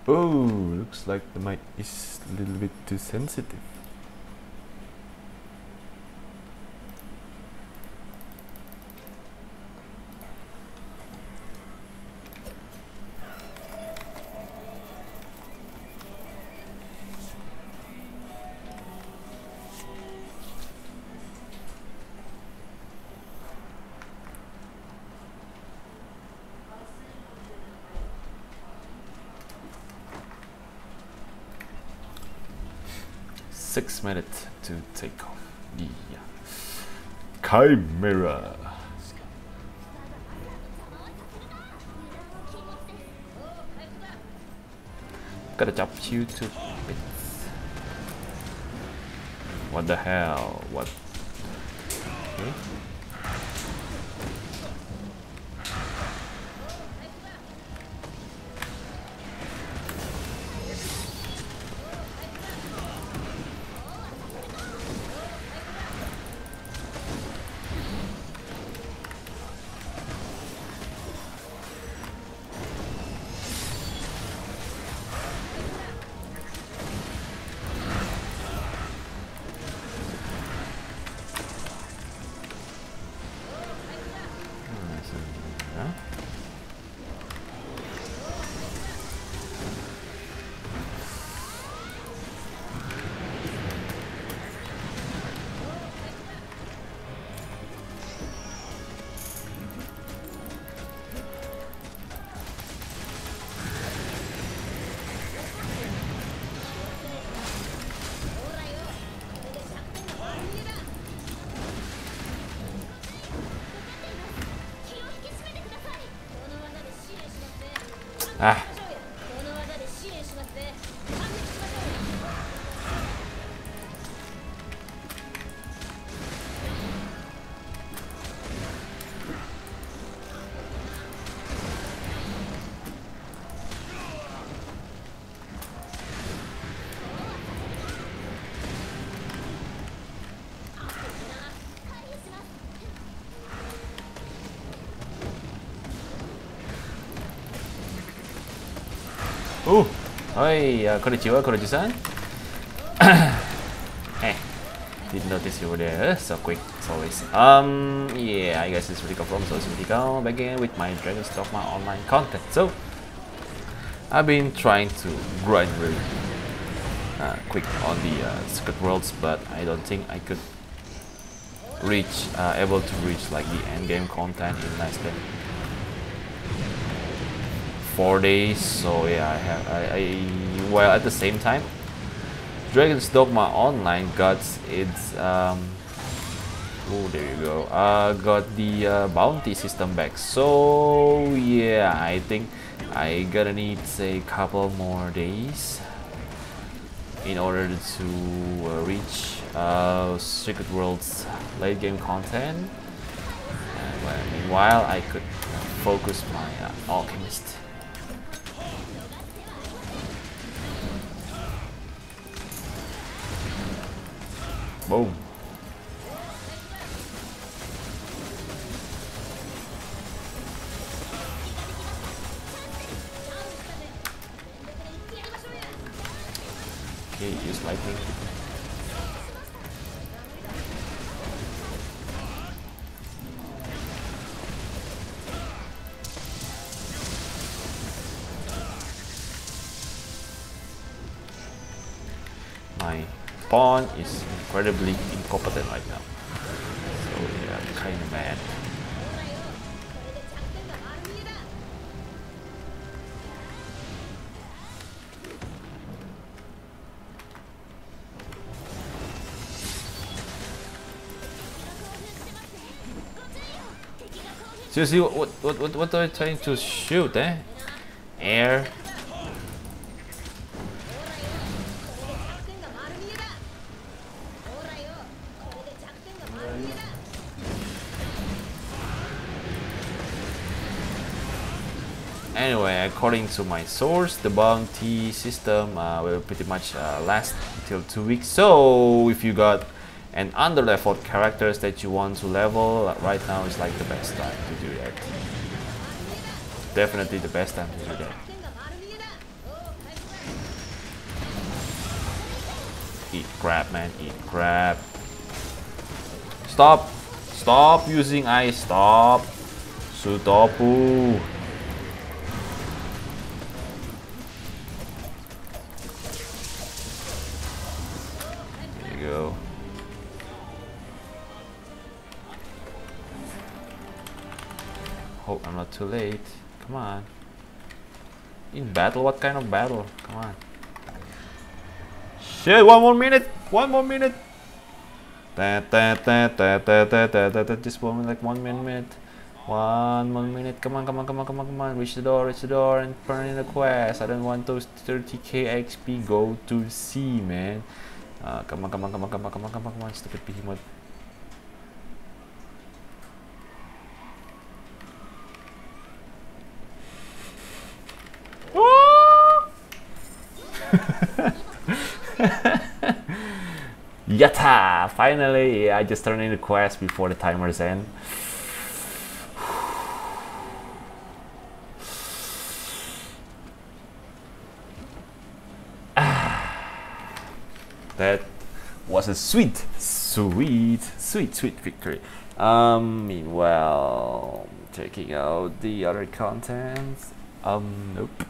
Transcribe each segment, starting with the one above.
Oh, looks like the mic is a little bit too sensitive. Six minutes to take off the Chimera. Gotta chop you to bits. What the hell? What? Okay. Ah. Oh, hi, konnichiwa, Kuroji-san. Hey, didn't notice you were there so quick as always. Yeah, I guess it's really from so Go back again with my Dragon's Dogma online content. So, I've been trying to grind really quick on the secret worlds, but I don't think I could reach, able to reach like the endgame content in less than 4 days. So yeah, while at the same time Dragon's Dogma Online got its oh, there you go, got the bounty system back. So yeah, I think I gonna need a couple more days in order to reach Secret World's late game content, and meanwhile I could focus my Alchemist. Boom. Okay, use lightning. My pawn is incredibly incompetent right now, so yeah, I'm kind of mad. Seriously, what are you trying to shoot, eh? Air. Anyway, according to my source, the bounty system will pretty much last until 2 weeks. So if you got an under-leveled characters that you want to level, right now is like the best time to do that. Definitely the best time to do that. Eat crap, man. Eat crap. Stop. Stop using ice. Stop. Sutopu. There you go. Hope I'm not too late. Come on. In battle? What kind of battle? Come on. Shit, 1 more minute! 1 more minute! Just like 1 minute. 1 more minute. Come on, come on, come on, come on, come on. Reach the door, and burn in the quest. I don't want those 30k XP go to C, man. Come on, come on, come on, come on, come on, come on, come on, stupid behemoth. Yatta! Finally, I just turned in the quest before the timers end. That was a sweet victory. Meanwhile, checking out the other contents. Nope.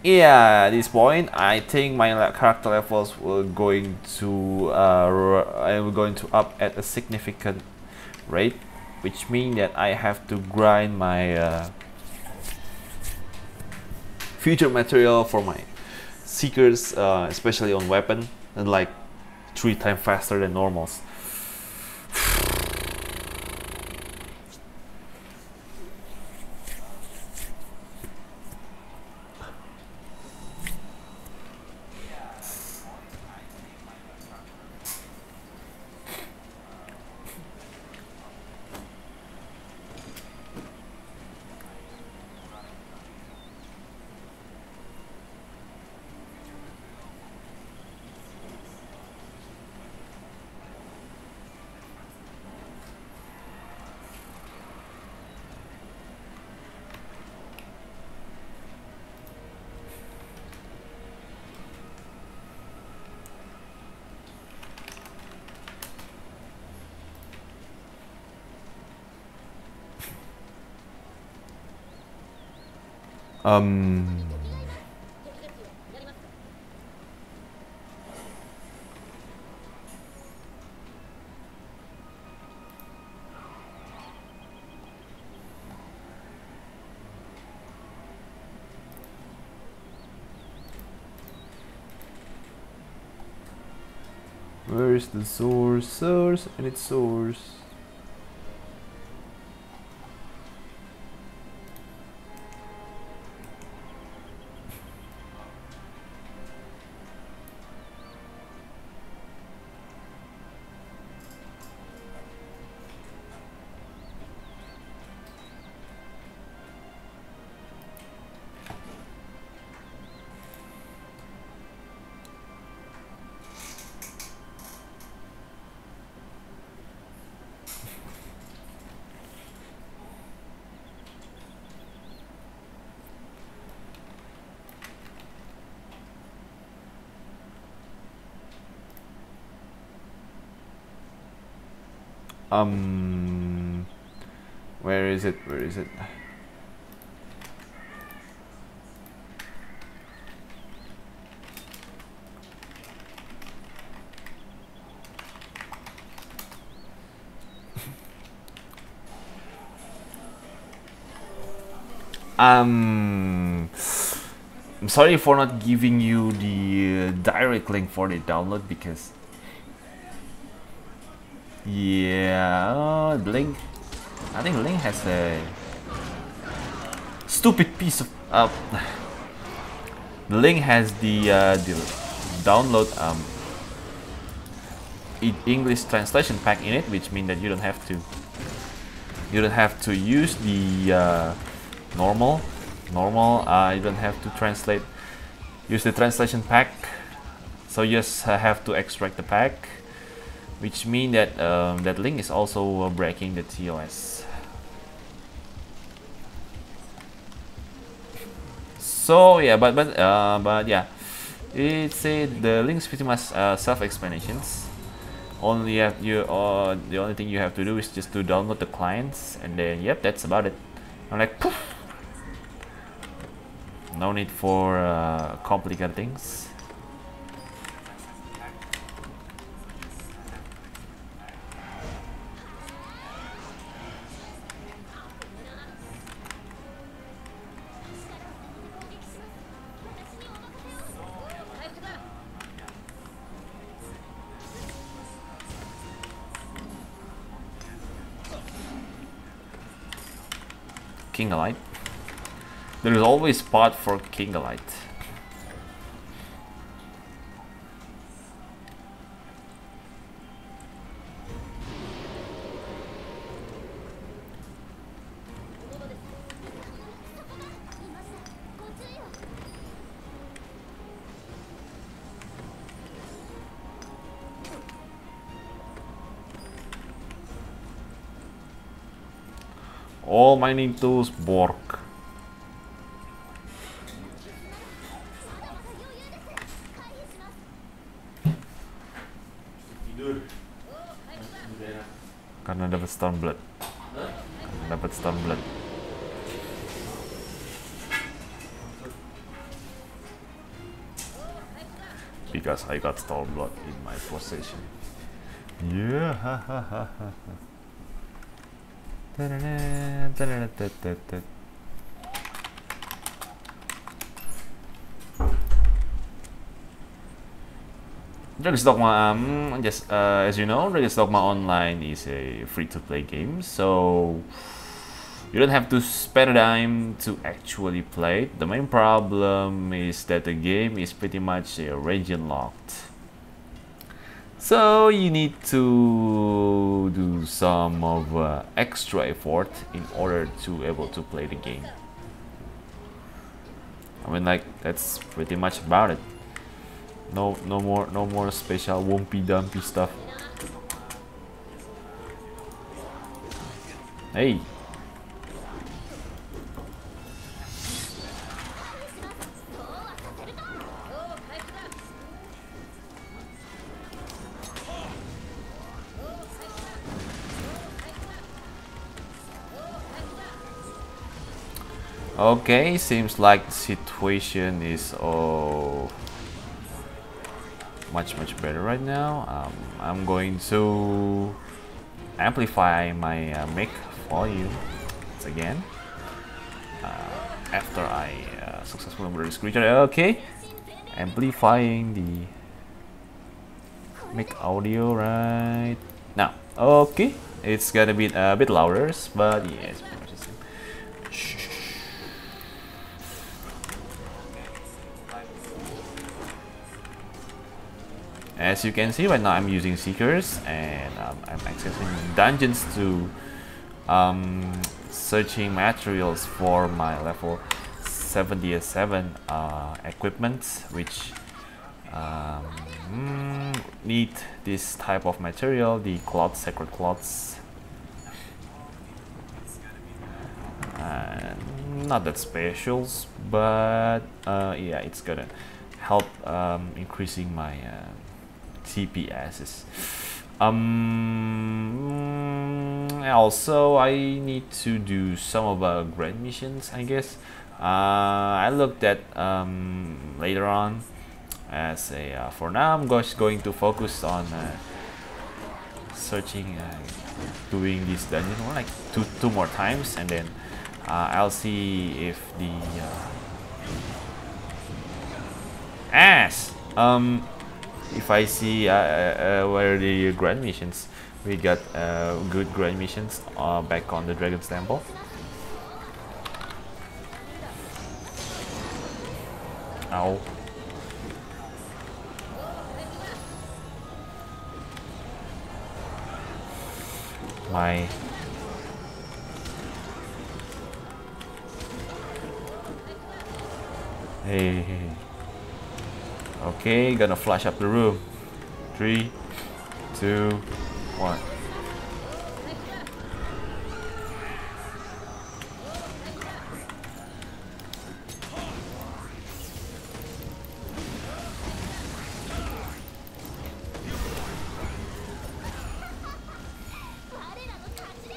Yeah, at this point, I think my character levels were going to up at a significant rate, which means that I have to grind my future material for my seekers, especially on weapon, and like 3 times faster than normals. Where is the source? Source and its source. Where is it? Where is it? I'm sorry for not giving you the direct link for the download, because yeah, Link. I think Link has a stupid piece of. The Link has the download English translation pack in it, which means that you don't have to use the normal. You don't have to use the translation pack. So you just have to extract the pack, which means that that Link is also breaking the TOS. So yeah, but yeah, it's the links pretty much self-explanations. Only have you the only thing you have to do is just to download the clients, and then yep, that's about it. I'm like, poof. No need for complicated things. King Allight. There is always spot for King Allight. All mining tools, Bork. Karena dapat Stormblood. Dapat Stormblood. Because I got Stormblood in my possession. Yeah. Dragon's Dogma, just as you know, Dragon's Dogma Online is a free-to-play game, so you don't have to spend a dime to actually play it. The main problem is that the game is pretty much region locked. So you need to do some of extra effort in order to able to play the game. I mean, like, that's pretty much about it. No more special wumpy dumpy stuff. Hey. Okay, seems like the situation is much better right now. I'm going to amplify my mic volume once again after I successfully murder this creature. Okay, amplifying the mic audio right now. Okay, it's gonna be a bit louder, but yeah, it's pretty much the same. Shh. As you can see right now, I'm using Seekers, and I'm accessing dungeons to searching materials for my level 77 equipment, which need this type of material, the cloth, sacred cloths. Not that specials, but yeah, it's gonna help increasing my CPSs. Also, I need to do some of grand missions, I guess. I looked at later on. As a for now, I'm just going to focus on searching, doing this dungeon one like two more times, and then I'll see if the if I see where the grand missions, we got good grand missions back on the Dragon's Temple. Ow. My hey. Okay, gonna flash up the room. 3, 2, 1.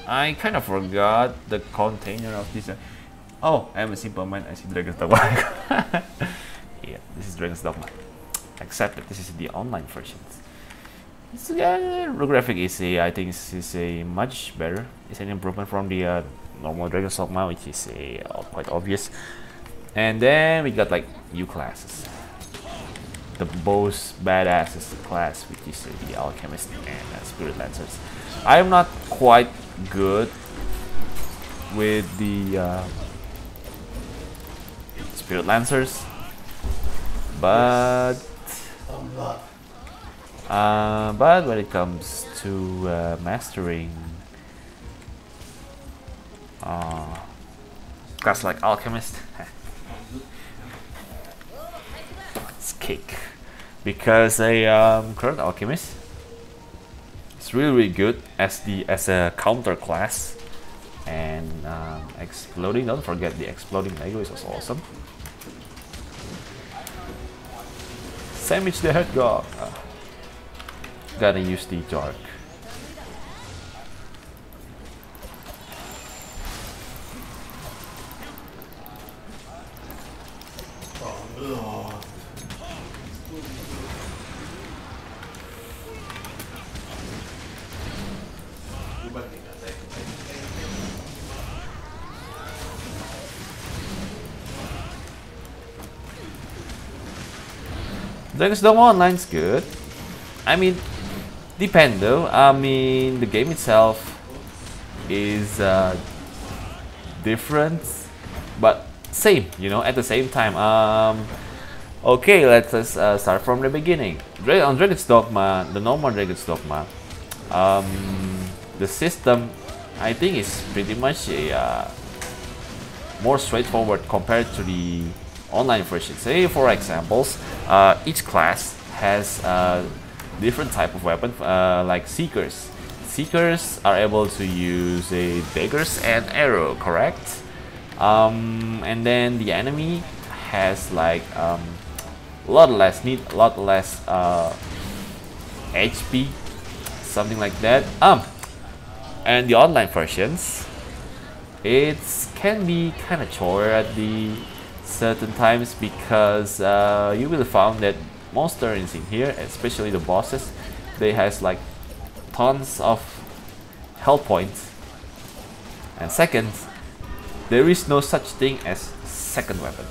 I kind of forgot the container of this. Oh, I'm a simple man. I see Dragon's Dogma. Yeah, this is Dragon's Dogma. Except that this is the online version. The graphic is I think is a much better. It's an improvement from the normal Dragon's Dogma, which is quite obvious. And then we got like new classes. The most badass class, which is the Alchemist and Spirit Lancers. I'm not quite good with the Spirit Lancers, but when it comes to mastering class like Alchemist, it's cake. Because a current Alchemist is really good as a counter class, and exploding. Don't forget the exploding Lego is also awesome. Sandwich the head god. Gotta use the dark. Dragon's Dogma Online's good. I mean, depend though. I mean, the game itself is different, but same. You know, at the same time. Okay, let's start from the beginning. On Dragon's Dogma, the normal Dragon's Dogma, the system I think is pretty much a more straightforward compared to the online version. Say for examples, each class has a different type of weapon, like Seekers. Seekers are able to use daggers and arrow, correct? And then the enemy has like a lot less HP, something like that. And the online versions, it can be kind of chore at the certain times, because you will find that monsters in here, especially the bosses, they has like tons of health points. And second, there is no such thing as second weapon.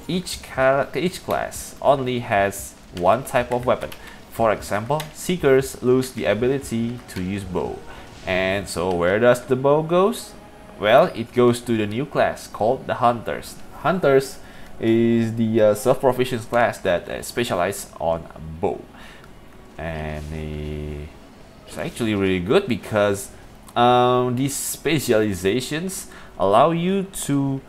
Each class only has one type of weapon. For example, Seekers lose the ability to use bow. And so where does the bow goes? Well, it goes to the new class called the Hunters. Hunters is the self-proficient class that specializes on bow. And it's actually really good because these specializations allow you to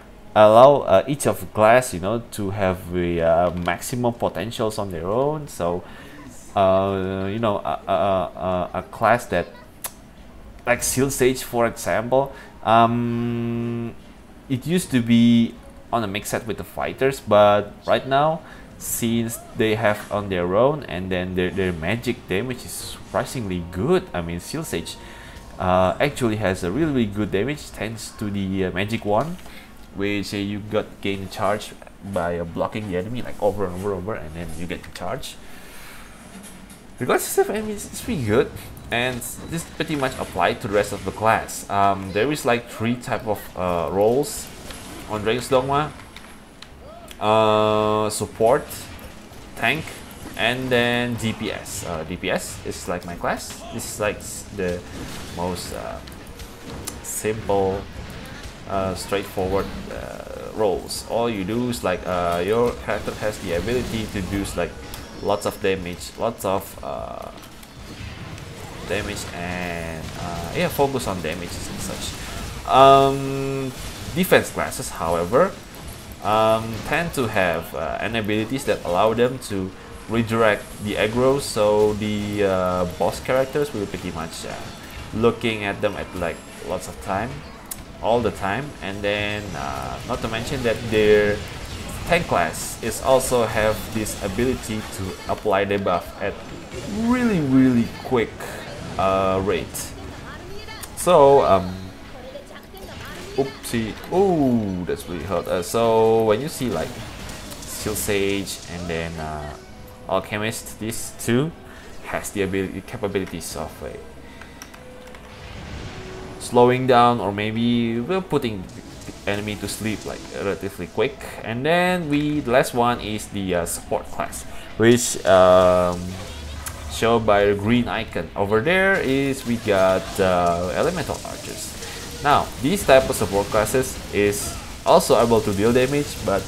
each of the class, you know, to have the maximum potentials on their own. So you know, a class that like Seal Sage, for example, it used to be on a mix set with the fighters, but right now, since they have on their own, and then their magic damage is surprisingly good. I mean, Seal Sage actually has a really good damage thanks to the magic one, which you got gain charge by blocking the enemy like over and over, and then you get the charge. Regardless of, I mean, it's pretty good, and this pretty much applied to the rest of the class. There is like 3 type of roles on Dragon's Dogma: support, tank, and then DPS. DPS is like my class. This is like the most simple, straightforward roles. All you do is like your character has the ability to do like lots of damage, and yeah, focus on damages and such. Defense classes, however, tend to have abilities that allow them to redirect the aggro, so the boss characters will pretty much looking at them at like lots of time, all the time. And then not to mention that their tank class is also have this ability to apply debuff at really quick rate. So oopsie, oh, that's really hurt. So when you see like Steel Sage and then Alchemist, these two has the capabilities of slowing down or maybe putting the enemy to sleep like relatively quick. And then the last one is the support class, which shown by the green icon over there. Is we got elemental archers. Now these type of support classes is also able to deal damage, but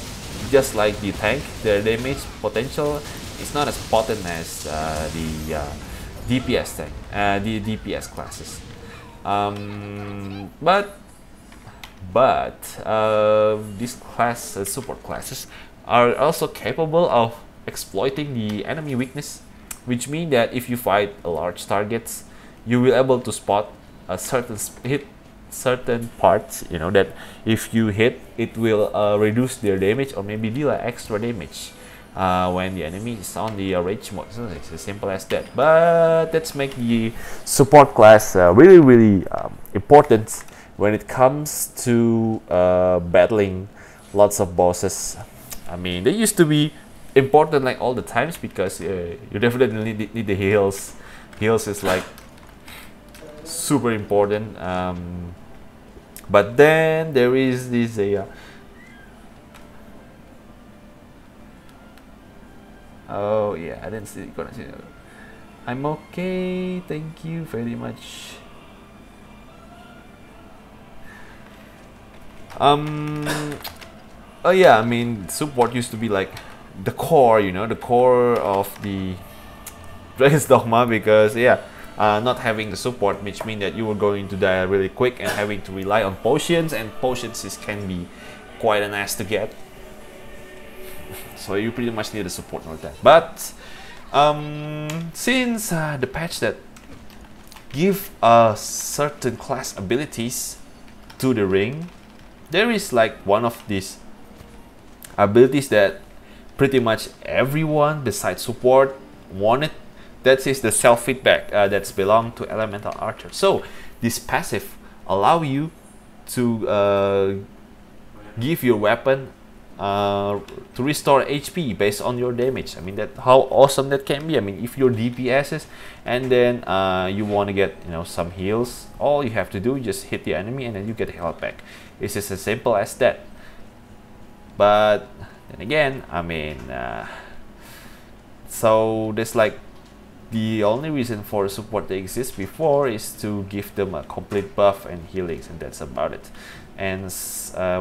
just like the tank, their damage potential is not as potent as the DPS tank, the DPS classes. But these support classes are also capable of exploiting the enemy weakness, which means that if you fight a large targets, you will able to spot a certain parts, you know, that if you hit, it will reduce their damage or maybe deal extra damage when the enemy is on the rage mode. So it's as simple as that. But let's make the support class really important when it comes to battling lots of bosses. I mean, they used to be important like all the times because you definitely need the heals. Heals is like super important. But then there is this oh yeah, I didn't see gonna see that. I'm okay, thank you very much. Oh yeah, I mean, support used to be like the core, you know, the core of the Dragon's Dogma, because yeah, not having the support, which means that you were going to die really quick and having to rely on potions, and potions can be quite an ass to get. So you pretty much need a support like that. But since the patch that give certain class abilities to the ring, there is like one of these abilities that pretty much everyone besides support wanted. That is the self-feedback that's belong to elemental archer. So this passive allow you to give your weapon to restore HP based on your damage. I mean, that how awesome that can be. I mean, if you're DPSs and then you want to get, you know, some heals, all you have to do is just hit the enemy and then you get health back. It's just as simple as that. But then again, I mean, so there's like the only reason for support to exist before is to give them a complete buff and healings, and that's about it. And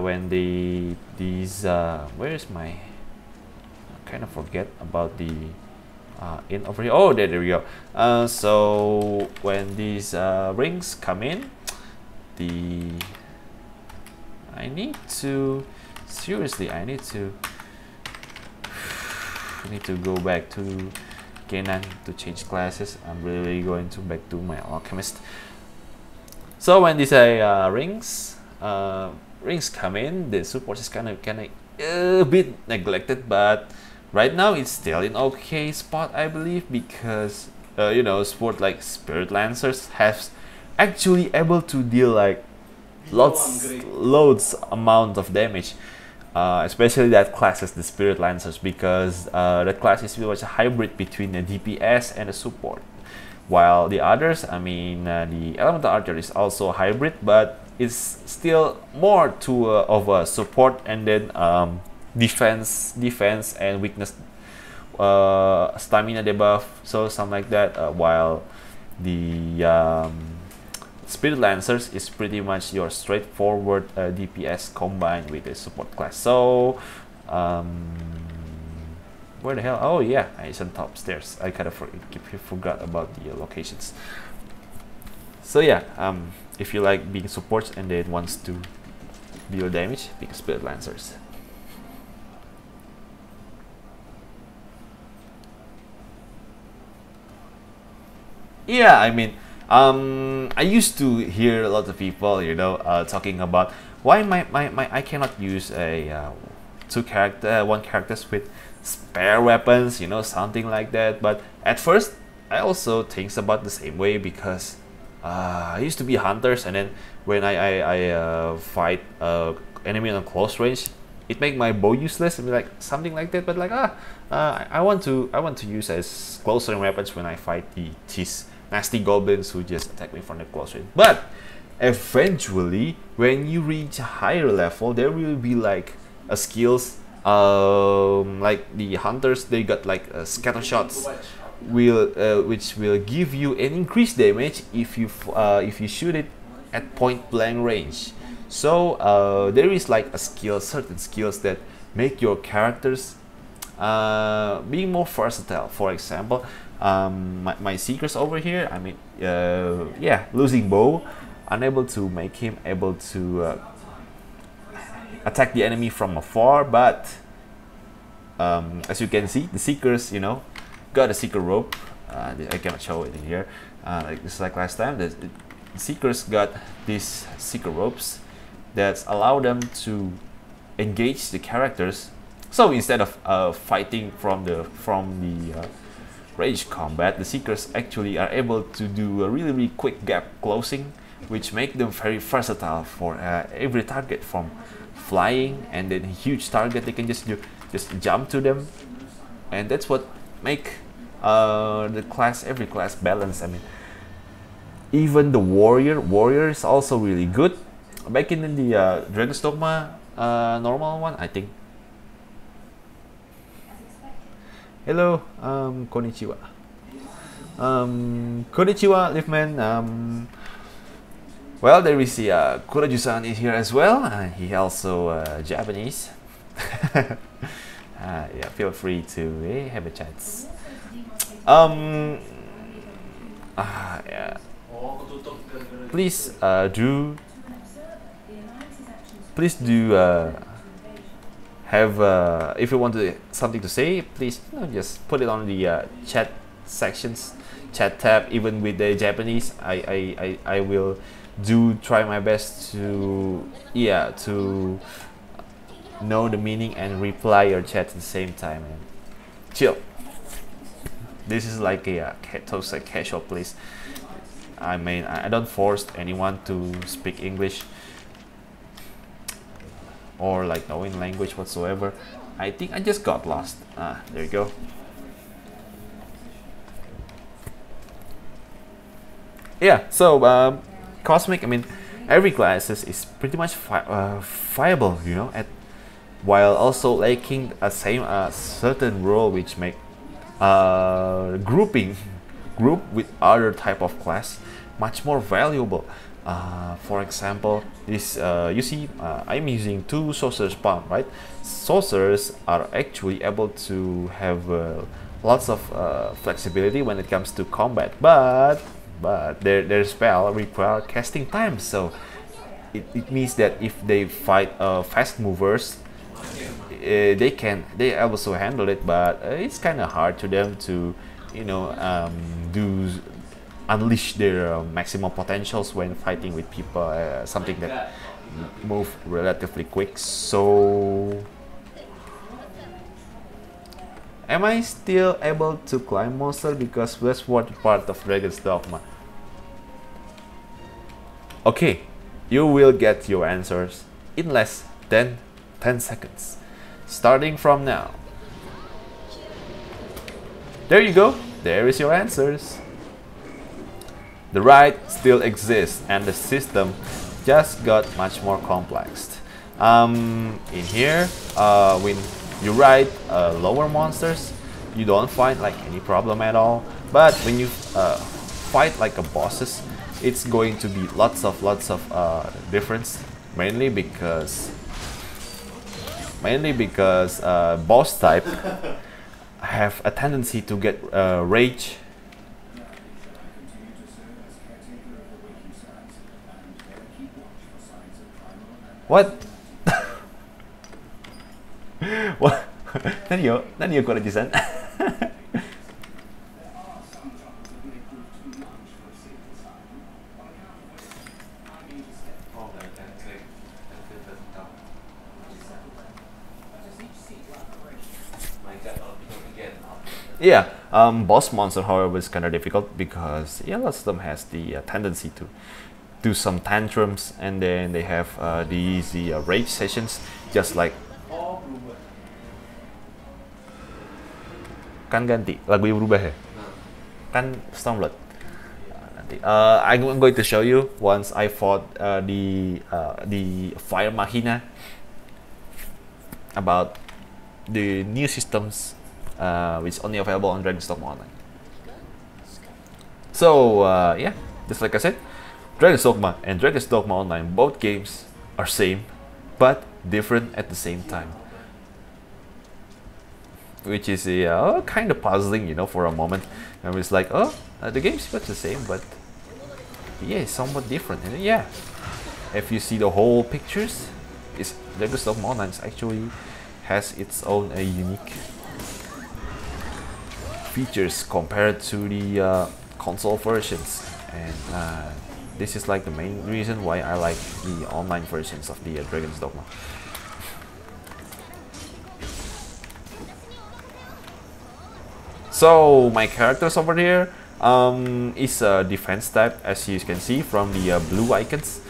when these where is my, I kind of forget about the in over here. Oh, there we go. So when these rings come in, I need to go back to Gillian to change classes. I'm really going to back to my Alchemist. So when these rings come in, the support is kind of a bit neglected, but right now it's still in okay spot, I believe, because you know, support like Spirit Lancers has actually able to deal like loads amount of damage. Especially that class is the Spirit Lancers, because that class is pretty much a hybrid between the DPS and the support. While the others, I mean, the Elemental Archer is also a hybrid, but it's still more of a support and then defense and weakness, stamina debuff, so something like that. While the Spirit Lancers is pretty much your straightforward DPS combined with a support class. So where the hell? Oh yeah, it's on top stairs. I kind of forgot about the locations. So yeah, if you like being supports and then wants to deal damage, pick Spirit Lancers. Yeah, I mean, I used to hear a lot of people, you know, talking about why I cannot use a one characters with spare weapons, you know, something like that. But at first, I also think about the same way, because I used to be hunters, and then when I fight enemy on close range, it make my bow useless. I mean, like something like that. But like I want to use as close range weapons when I fight these nasty goblins who just attack me from the close range. But eventually, when you reach a higher level, there will be like skills. Like the hunters, they got like scatter shots, which will give you an increased damage if you shoot it at point blank range. So there is like a certain skills that make your characters being more versatile. For example, my seekers over here, I mean, yeah, losing bow, unable to make him able to attack the enemy from afar, but as you can see, the seekers, you know, got a seeker rope. I cannot show it in here. Just like last time, the seekers got these seeker ropes that allow them to engage the characters. So instead of fighting from the range combat, the seekers actually are able to do a really quick gap closing, which make them very versatile for every target, from flying and then huge target. They can just jump to them, and that's what make every class balance. I mean, even the warrior is also really good. Back in the Dragon's Dogma normal one, I think. Hello, konnichiwa. Konnichiwa, Liftman. Well, there is the Kuraju-san is here as well. He also Japanese. Yeah, feel free to have a chat. Yeah. Please do have if you want something to say, please just put it on the chat sections, chat tab. Even with the Japanese, I will try my best to know the meaning and reply your chat at the same time. And chill. This is like a casual place. I mean, I don't force anyone to speak English or like knowing language whatsoever. I think I just got lost. There you go. Yeah, so Cosmic, I mean, every class is pretty much viable, you know, while also lacking a certain role which make group with other type of class much more valuable. For example, this you see, I'm using 2 sorcerers palm, right? Sorcerers are actually able to have lots of flexibility when it comes to combat, but their spell require casting time, so it means that if they fight fast movers, they also handle it, but it's kind of hard to them to, you know, unleash their maximum potentials when fighting with people, something that move relatively quick. So am I still able to climb monster? Because that's what part of Dragon's Dogma. Okay, you will get your answers in less than 10 seconds, starting from now. There you go, there is your answers. The ride still exists, and the system just got much more complex. In here, when you ride lower monsters, you don't find like any problem at all. But when you fight like a bosses, it's going to be lots of difference. Mainly because boss type have a tendency to get rage. What? What? 何よこれ実際 Yeah, boss monster, however, is kind of difficult because yeah, lots of them has the tendency to do some tantrums, and then they have these rage sessions, just like kan ganti lagu berubah ya kan Stormblood. I'm going to show you once I fought the Fire Machina about the new systems which is only available on Dragon's Dogma Online. So yeah, just like I said, Dragon's Dogma and Dragon's Dogma Online, both games are same but different at the same time, which is kind of puzzling, you know, for a moment. And it's like, oh, the game's much the same, but yeah, it's somewhat different. And yeah, if you see the whole pictures, it's Dragon's Dogma Online actually has its own unique features compared to the console versions, and this is like the main reason why I like the online versions of the Dragon's Dogma. So my characters over here is a defense type, as you can see from the blue icons.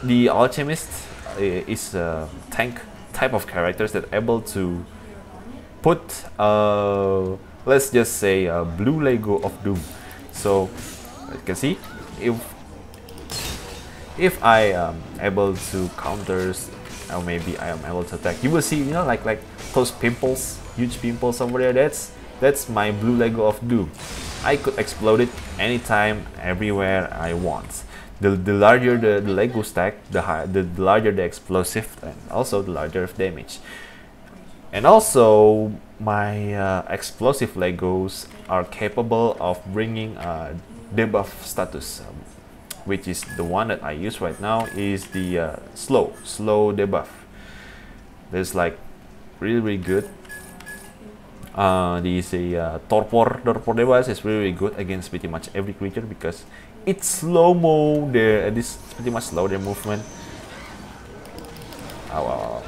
The Alchemist is a tank type of characters that able to put let's just say a blue Lego of Doom. So you can see if I am able to counter, or maybe I am able to attack, you will see, you know, like those pimples, huge pimples over there. That's my blue Lego of Doom. I could explode it anytime, everywhere I want. The larger the Lego stack, the larger the explosive, and also the larger of damage. And also, my explosive Legos are capable of bringing debuff status, which is the one that I use right now is the slow debuff. That's like really good. This torpor device is really good against pretty much every creature because it's slow-mo. This pretty much slow their movement. Ow.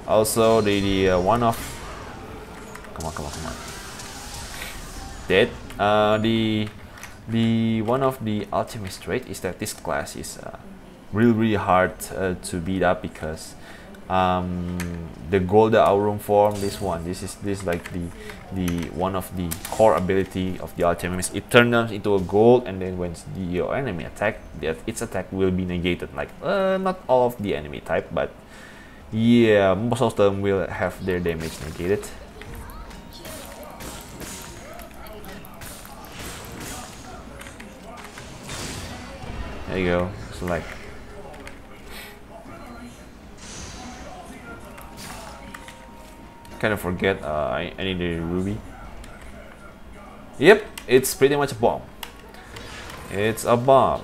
Also the one of come on dead. The one of the Alchemist trait is that this class is really hard to beat up because the Golda Aurum form, this is like the one of the core ability of the Alchemist. It turns them into a gold, and then when your enemy attack, its attack will be negated. Like not all of the enemy type, but yeah, most of them will have their damage negated. There you go. So like kind of forget I need a ruby. Yep, it's pretty much a bomb. It's a bomb.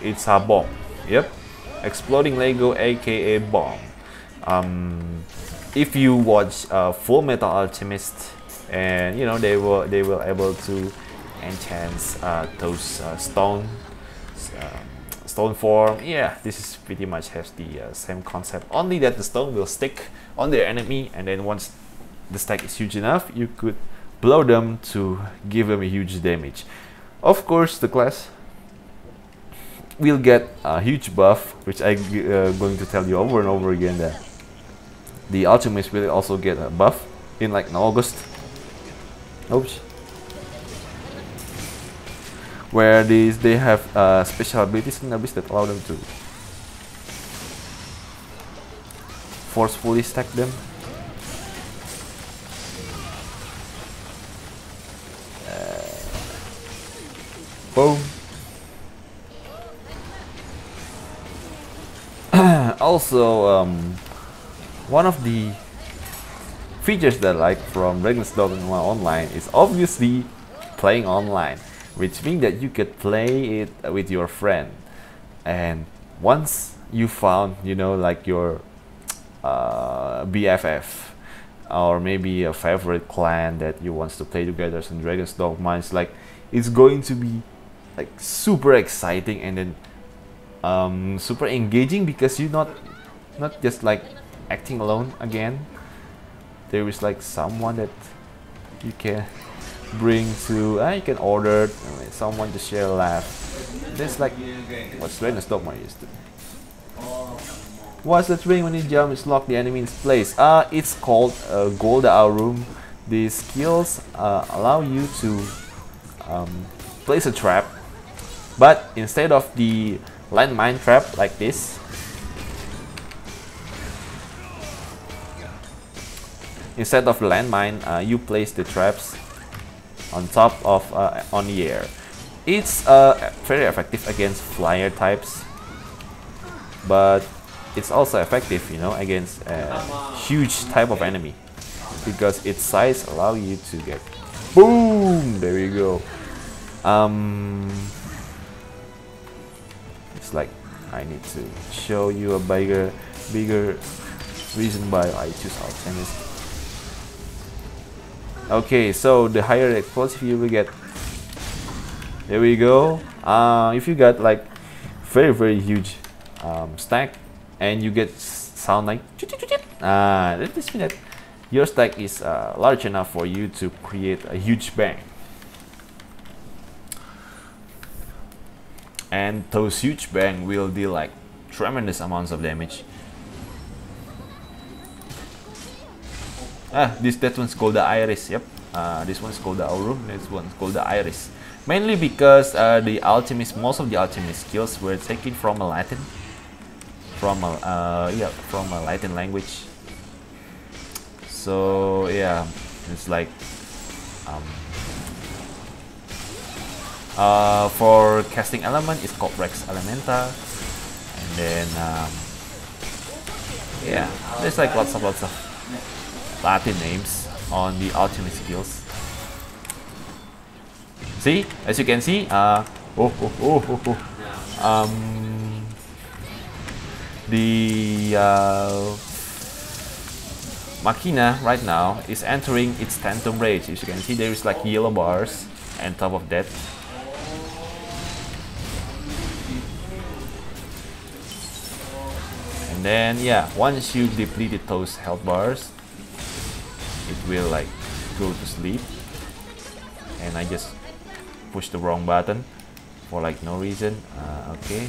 It's a bomb. Yep, exploding Lego, aka bomb. If you watch Full Metal Alchemist, and you know they were able to enhance those stone form. Yeah, this is pretty much has the same concept, only that the stone will stick on their enemy, and then once the stack is huge enough, you could blow them to give them a huge damage. Of course, the class will get a huge buff, which I'm going to tell you over and over again that the Alchemist will also get a buff in like in August. Oops. Where they have special abilities and abilities that allow them to forcefully stack them. Boom. Also, one of the features that I like from Dragon's Dogma Online is obviously playing online, which means that you could play it with your friend, and once you found, you know, like your BFF or maybe a favorite clan that you want to play together in Dragon's Dogma, it's like it's going to be like super exciting and then super engaging because you're not just like acting alone again, there is like someone that you can bring to, you can order someone to share a laugh. There's like, what's Dragon's Dogma used to. What's the ring when you jump is lock the enemy in place? It's called Golda Room. These skills allow you to place a trap, but instead of the landmine trap like this, instead of the landmine, you place the traps on top of on the air. It's very effective against flyer types, but it's also effective, you know, against a huge type of enemy, because its size allow you to get boom. There you go. It's like I need to show you a bigger reason why I choose Alchemist. Okay, so the higher explosive you will get. There we go. If you got like very huge stack, and you get sound like that means that your stack is large enough for you to create a huge bang, and those huge bang will deal like tremendous amounts of damage. That one's called the Iris. Yep. This one's called the Aurum. This one's called the Iris. Mainly because the Alchemist, most of the Alchemist skills were taken from a Latin, from a Latin language. So yeah, it's like for casting element, it's called Rex Elementa, and then yeah, there's like lots of Latin names on the Alchemist skills. See, as you can see, the Machina right now is entering its Phantom Rage. As you can see, there is like yellow bars on top of that. And then yeah, once you depleted those health bars, it will like go to sleep. And I just pushed the wrong button for like no reason. Okay.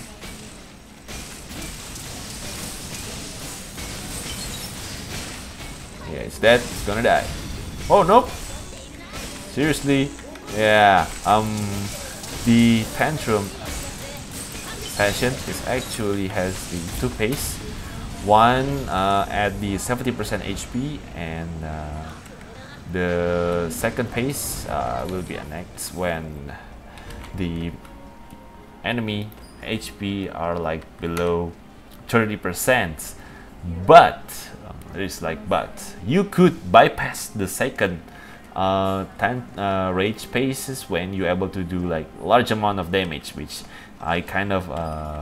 Yeah, it's dead. It's gonna die. Oh nope. Seriously. Yeah. The Tantrum session is actually has the two pace. One at the 70% HP, and the second pace will be annexed when the enemy HP are like below 30%. But there's like you could bypass the second rage paces when you're able to do like large amount of damage, which I kind of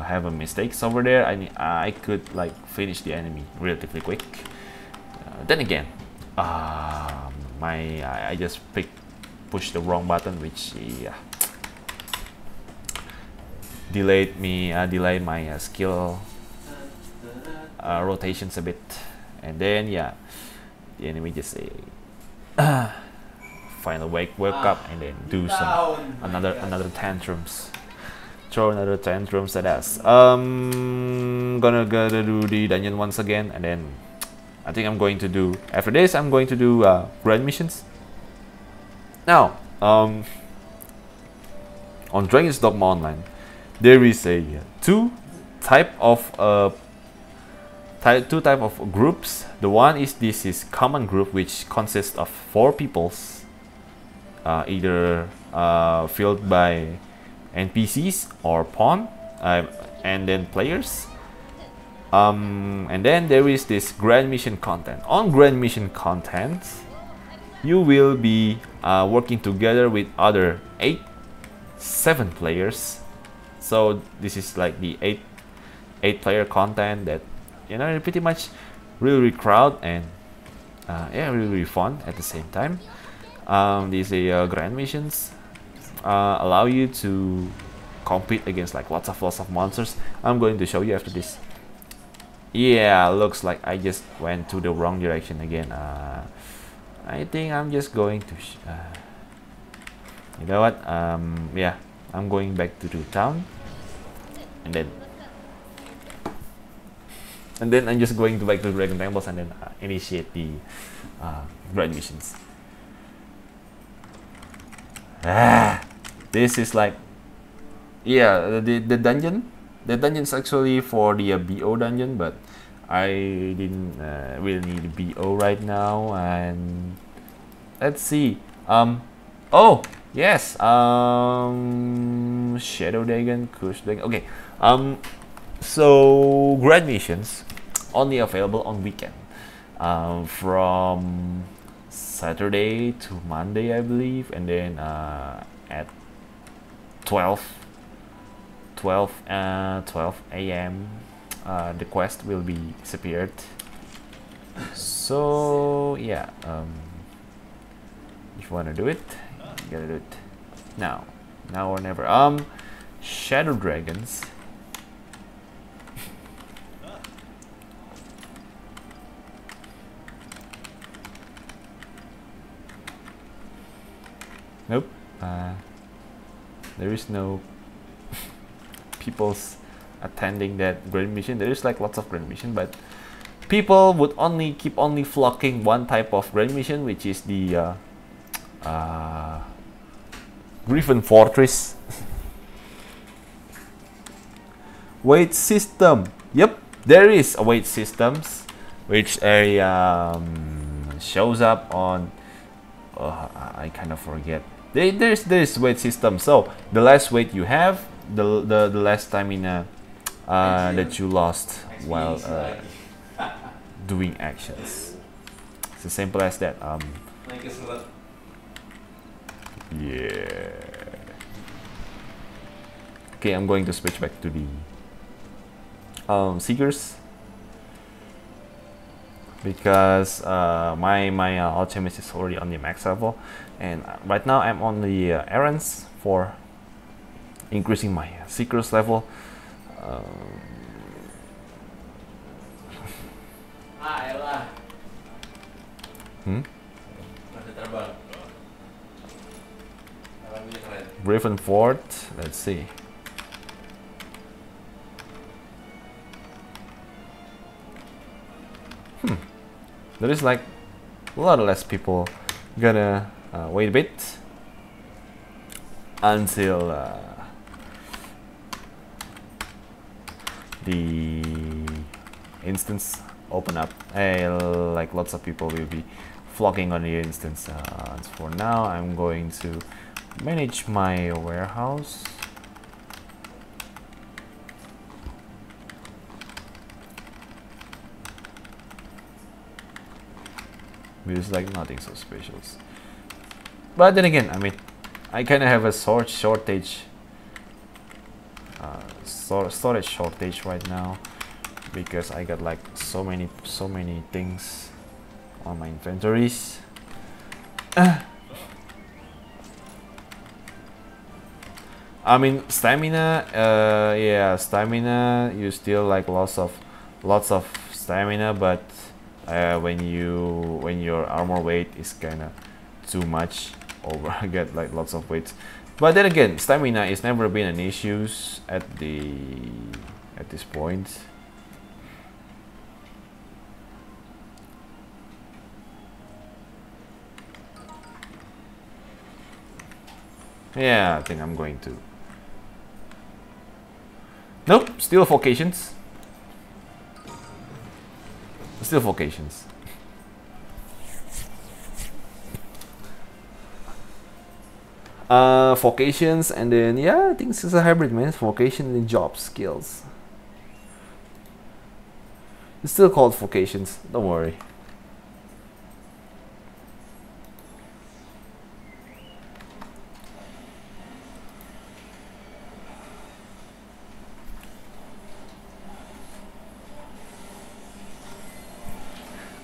have a mistakes over there. I could like finish the enemy relatively quick. Then again, I just pushed the wrong button, which delayed my skill rotations a bit. And then yeah, the enemy just say finally wake up and then do some another tantrums. Throw another tantrums at us. Gonna do the dungeon once again, and then I think I'm going to do, after this I'm going to do grand missions. Now on Dragon's Dogma Online there is a two type of groups. The one is this is common group, which consists of 4 peoples, either filled by NPCs or pawn, and then players. And then there is this grand mission content. On grand mission content, you will be working together with other 7 players. So this is like the 8 player content that, you know, pretty much really crowd and yeah, really fun at the same time. These grand missions allow you to compete against like lots of monsters. I'm going to show you after this. Yeah, looks like I just went to the wrong direction again. I think I'm just going to you know what, yeah, I'm going back to the town, and then I'm just going to back to Dragon Temples and then initiate the grind missions. This is like, yeah, the dungeon. The dungeon's actually for the BO dungeon, but I didn't really need a BO right now. And let's see. Oh yes. Shadow Dragon, Curse Dragon. Okay. So grind missions only available on weekend, from Saturday to Monday, I believe, and then at 12 a.m. The quest will be disappeared. So yeah, if you wanna do it, you gotta do it now or never. Shadow Dragons. Nope. There is no people's attending that grand mission. There is like lots of grand mission, but people would keep flocking one type of grand mission, which is the Griffin Fortress. Weight system. Yep, there is a weight systems, which shows up on. I kind of forget. There's weight system. So the less weight you have, the less stamina that you lost while doing actions. It's as simple as that. Yeah. Okay, I'm going to switch back to the Seekers, because my Alchemist is already on the max level, and right now I'm on the errands for increasing my Seekers level. Griffin Fort, let's see. There is like a lot less people. Gonna wait a bit until the instance open up. Like lots of people will be flocking on the instance. For now, I'm going to manage my warehouse. There's like nothing so special. But then again, I mean, I kind of have a storage shortage right now, because I got like so many things on my inventories. I mean, stamina, yeah, stamina, you still like lots of stamina, but when your armor weight is kind of too much, over I get like lots of weight. But then again, stamina is never been an issue at this point. Yeah, I think I'm going to. Nope, still vocations. Still vocations. Vocations, and then yeah, I think this is a hybrid, man. Vocation and job skills. It's still called vocations. Don't worry.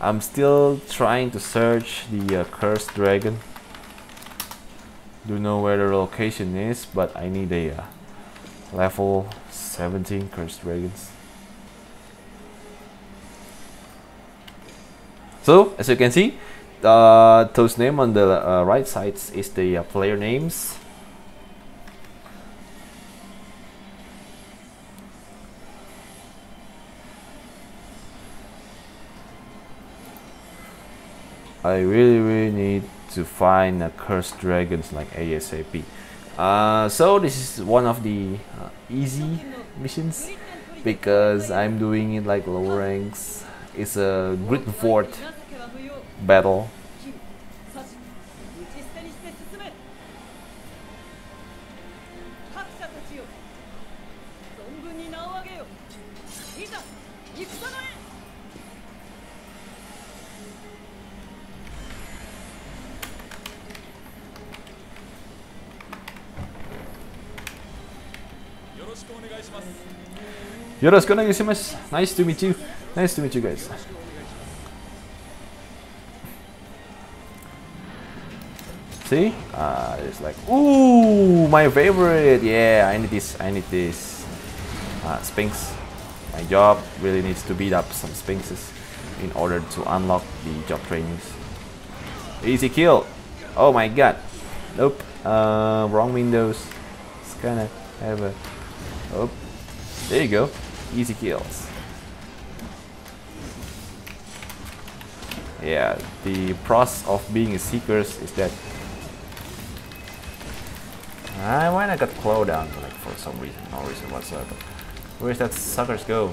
I'm still trying to search the cursed dragon. Don't know where the location is, but I need a level 17 cursed dragons. So as you can see, those name on the right side is the player names. I really need to find a cursed dragons like ASAP. So this is one of the easy missions because I'm doing it like lower ranks. It's a grid fort battle. Yoroshiku onegaishimasu. Nice to meet you. Nice to meet you guys. See? It's like, ooh, my favorite. Yeah, I need this. I need this. Sphinx. My job really needs to beat up some Sphinxes in order to unlock the job trainings. Easy kill. Oh my god. Nope. Wrong windows. It's kinda have a. Oh, there you go. Easy kills. Yeah, the process of being a seekers is that when I got claw down like for some reason, no reason whatsoever. Where's that suckers go?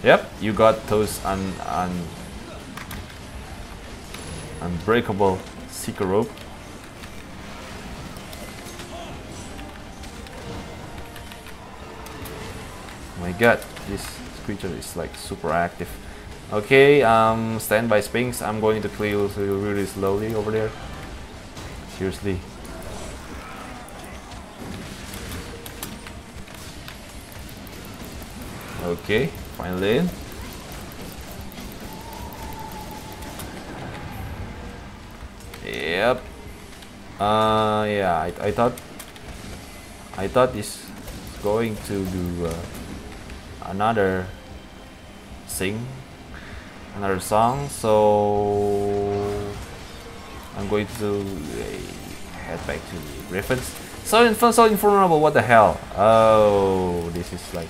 Yep, you got those unbreakable seeker rope. Oh my god, this creature is like super active. Okay, stand by Sphinx. I'm going to clear really slowly over there. Seriously. Okay, finally in. Yep. Yeah, I thought this is going to do another song, so I'm going to head back to the Griffins. So invulnerable, what the hell? Oh, this is like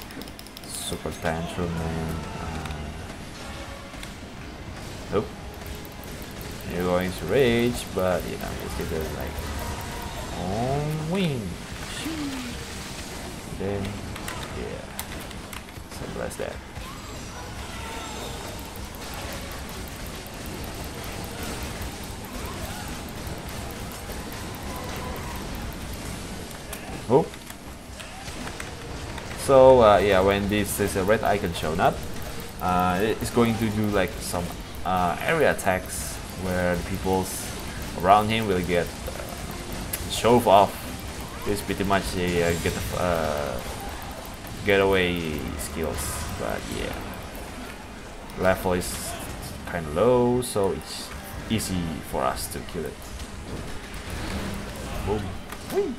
super tantrum, man. Nope. You're going to rage, but you know, just get it like on wing. Then yeah. Simple as that. Oh. So yeah, when this is a red icon shown up, it's going to do like some area attacks where the peoples around him will get shove off. It's pretty much a getaway skills, but yeah, level is kind of low, so it's easy for us to kill it. Boom. Whee.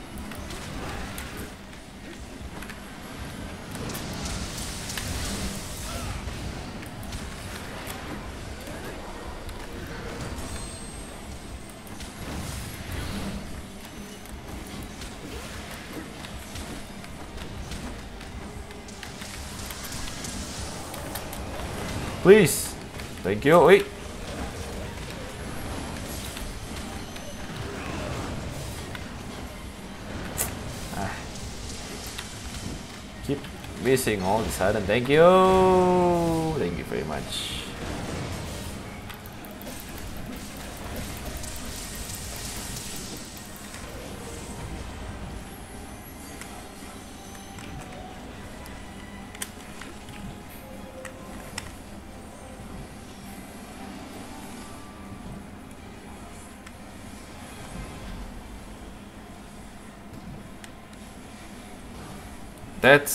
Please, thank you. Wait. Keep missing all the sudden. Thank you. Thank you very much.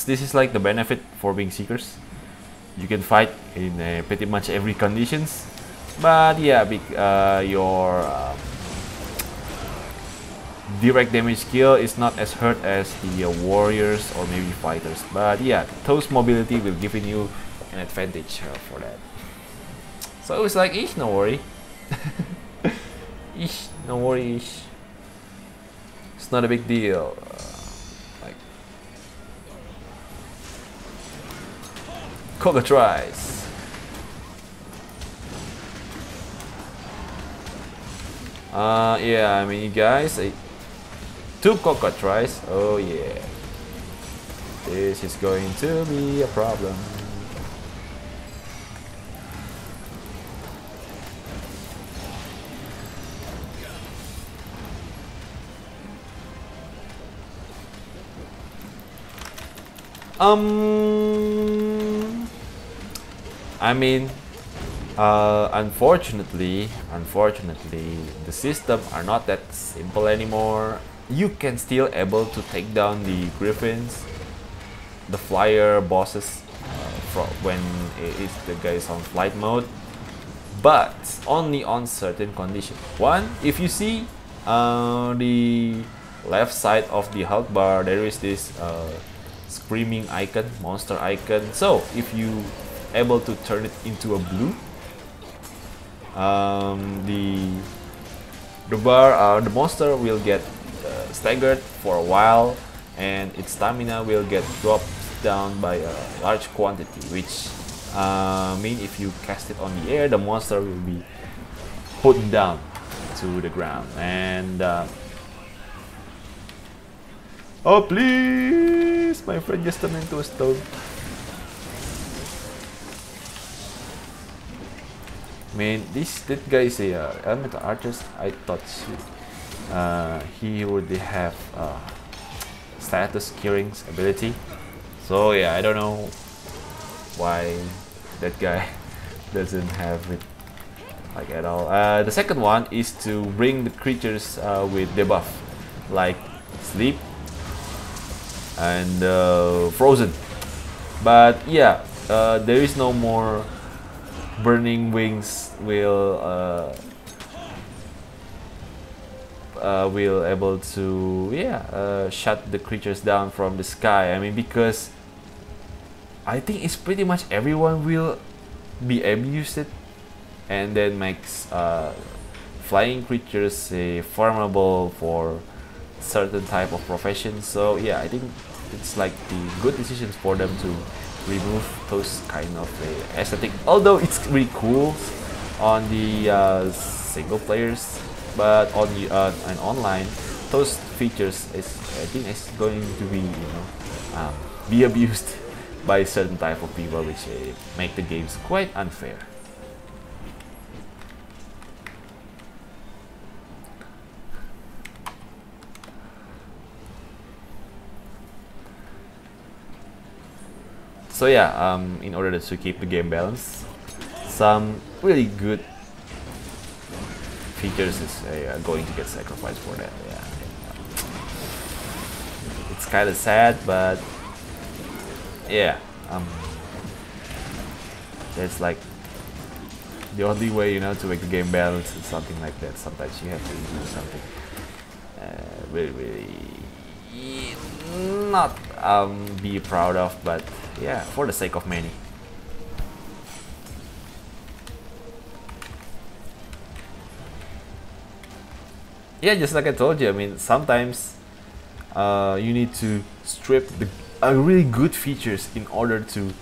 This is like the benefit for being seekers. You can fight in pretty much every conditions, but yeah, your direct damage skill is not as hurt as the warriors or maybe fighters. But yeah, those mobility will give you an advantage for that. So it was like, ish, no worry. Ish, no worry, ish. It's not a big deal. Like, cockatrice. Yeah, I mean, you guys, 2 cockatrice. Oh yeah, this is going to be a problem. I mean, unfortunately, the system are not that simple anymore. You can still able to take down the griffins, the flyer bosses, when the guy is on flight mode, but only on certain conditions. One, if you see the left side of the health bar, there is this screaming icon, monster icon. So if you able to turn it into a blue, the monster will get staggered for a while, and its stamina will get dropped down by a large quantity, which mean if you cast it on the air, the monster will be put down to the ground. And oh please, my friend just turned into a stone. I mean, that guy is a elemental archer. I thought he would have status curing ability. So yeah, I don't know why that guy doesn't have it like at all. The second one is to bring the creatures with debuff, like sleep and frozen. But yeah, there is no more burning wings will able to shut the creatures down from the sky. I mean, because I think it's pretty much everyone will be able to use it, and then makes flying creatures farmable for certain type of professions. So yeah, I think it's like the good decisions for them to remove those kind of aesthetic, although it's really cool on the single players, but on the and online, those features is, I think, is going to be abused by certain type of people, which make the games quite unfair. So yeah, in order to keep the game balanced, some really good features is going to get sacrificed for that. Yeah, it's kind of sad, but yeah, that's like the only way, to make the game balanced is something like that. Sometimes you have to do something really not be proud of, but yeah, for the sake of many. Yeah, just like I told you, I mean, sometimes you need to strip the really good features in order to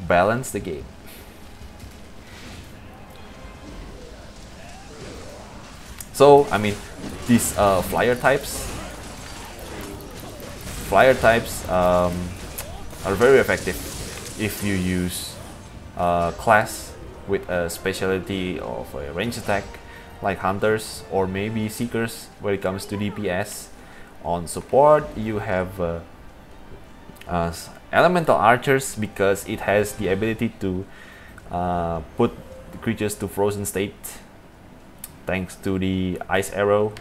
balance the game. So, I mean, these flyer types are very effective if you use class with a specialty of a range attack, like hunters or maybe seekers when it comes to DPS. On support, you have elemental archers, because it has the ability to put the creatures to frozen state thanks to the ice arrow.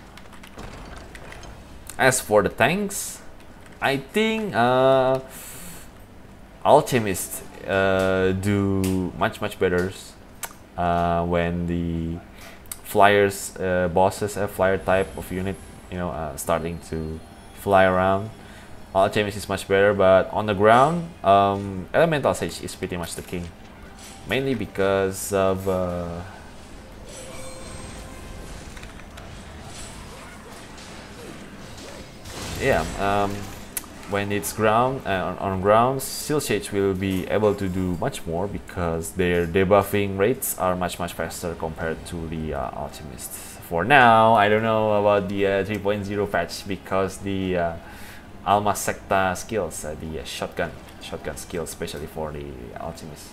As for the tanks, I think Alchemist do much better when the flyers bosses have flyer type of unit, starting to fly around. Alchemist is much better, but on the ground, Elemental Sage is pretty much the king. mainly because of when it's on ground, Steel Sage will be able to do much more because their debuffing rates are much faster compared to the Alchemist. For now, I don't know about the 3.0 patch because the Alma Secta skills, the shotgun skill, especially for the Alchemist.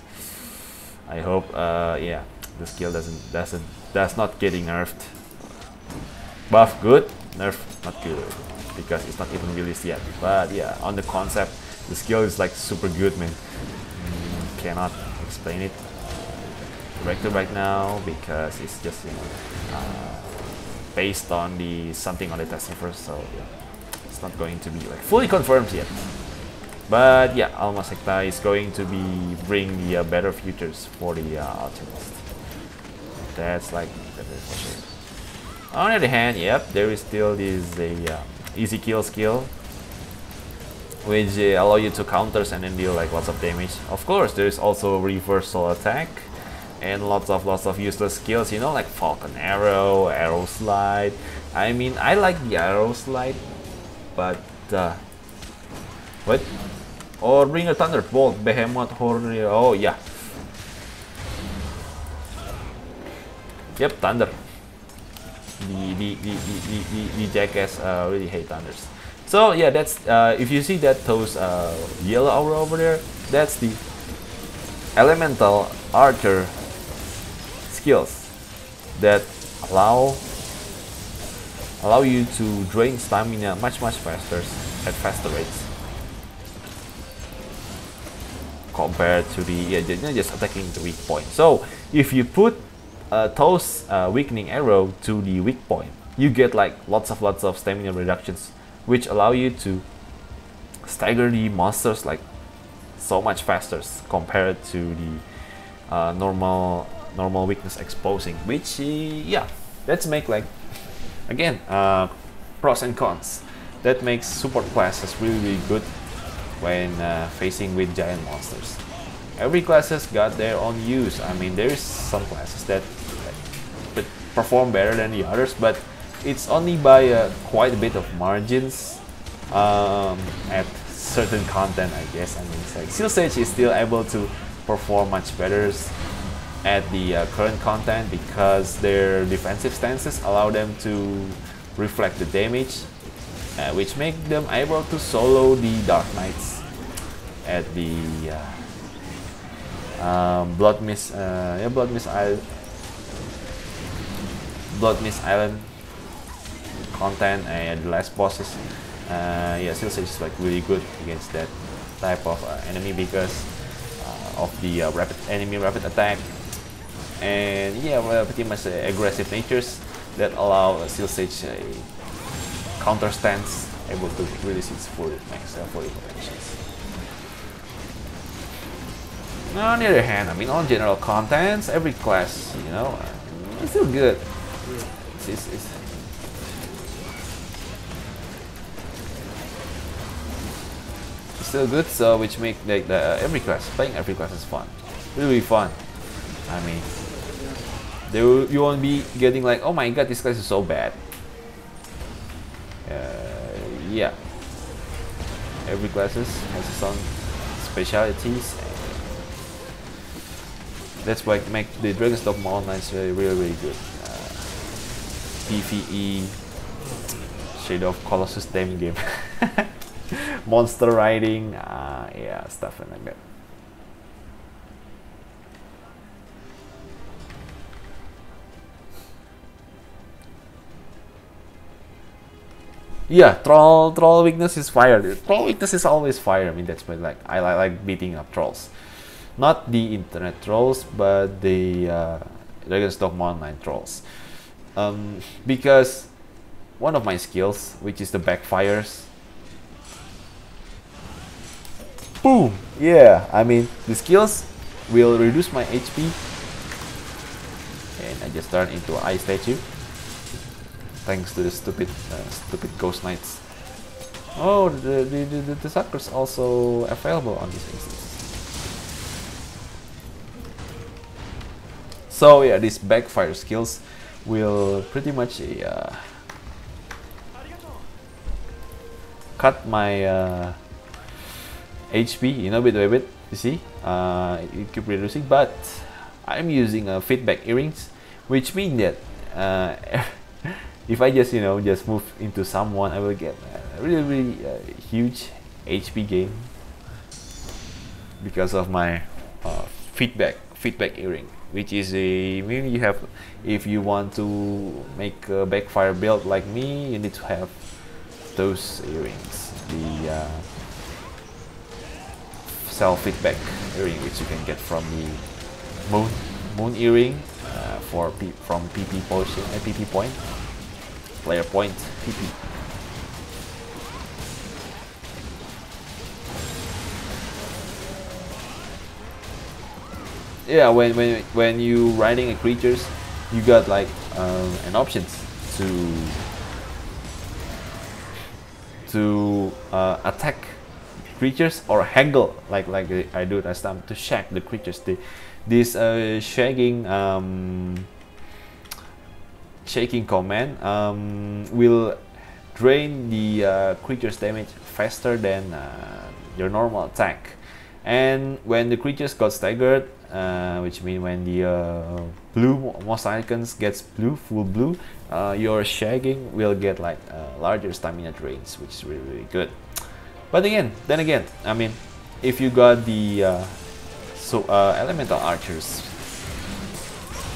I hope, yeah, the skill does not getting nerfed. Buff good, nerf not good, because it's not even released yet. But yeah, on the concept, the skill is like super good, man. Cannot explain it directly right now because it's just, you know, based on the something on the testing first. So yeah, it's not going to be like fully confirmed yet. But yeah, Alma Secta is going to be bring the better futures for the Alchemist. That's like that is for sure. On the other hand, yep, there is still this easy kill skill, which allow you to counters and then deal like lots of damage. Of course, there is also reversal attack and lots of useless skills, you know, like Falcon Arrow, Arrow Slide. I mean, I like the Arrow Slide, but what? Or bring a Thunderbolt, Behemoth Horn. Oh yeah. Yep, Thunder. The jackass really hate thunders. So yeah, that's if you see that those yellow aura over there, that's the elemental archer skills that allow you to drain stamina much faster at faster rates compared to the just attacking the weak point. So if you put toss weakening arrow to the weak point, you get like lots of stamina reductions, which allow you to stagger the monsters like so much faster compared to the normal weakness exposing. Which yeah, let's make like again pros and cons. That makes support classes really good when facing with giant monsters. Every class has got their own use. I mean, there's some classes that perform better than the others, but it's only by quite a bit of margins at certain content, I guess. I mean, it's like Steel Sage is still able to perform much better at the current content because their defensive stances allow them to reflect the damage, which make them able to solo the Dark Knights at the Blood Mist Island content and the last bosses. Yeah, Steel Sage is like really good against that type of enemy because of the rapid attack and yeah, pretty much aggressive natures that allow Steel Sage a counter stance able to release its full potentials. On the other hand, I mean, on general contents, every class, you know, it's still good. It's still good, so which make like every class, playing every class is fun, really fun. I mean, you won't be getting like, oh my god, this class is so bad. Yeah, every class has its own specialities. That's why make the Dragon's Dogma Online really good. PvE, Shadow of Colossus damn game, monster riding, yeah, stuff like that. Yeah, troll weakness is fire. Troll weakness is always fire. I mean, that's why like I like beating up trolls. Not the internet trolls, but the Dragon's Dogma Online trolls. Because one of my skills, which is the backfires, boom! Yeah, I mean, the skills will reduce my HP, and I just turn into an ice statue, thanks to the stupid Ghost Knights. Oh, the suckers also available on this instance. So yeah, these backfire skills will pretty much cut my HP, you know, bit by bit. You see, it keep reducing, but I'm using feedback earrings, which means that if I just, you know, just move into someone, I will get a really huge HP gain because of my feedback earring, which is a maybe you have, if you want to make a backfire build like me, you need to have those earrings, the self feedback earring, which you can get from the moon earring from PP potion, PP point, player point, PP. Yeah, when you riding a creatures, you got like an options to attack creatures or haggle like I do last time, to shag the creatures. This shagging shaking command will drain the creature's damage faster than your normal attack. And when the creatures got staggered, which means when the blue most icons gets full blue, your shagging will get like larger stamina drains, which is really good. But then again, I mean, if you got the elemental archers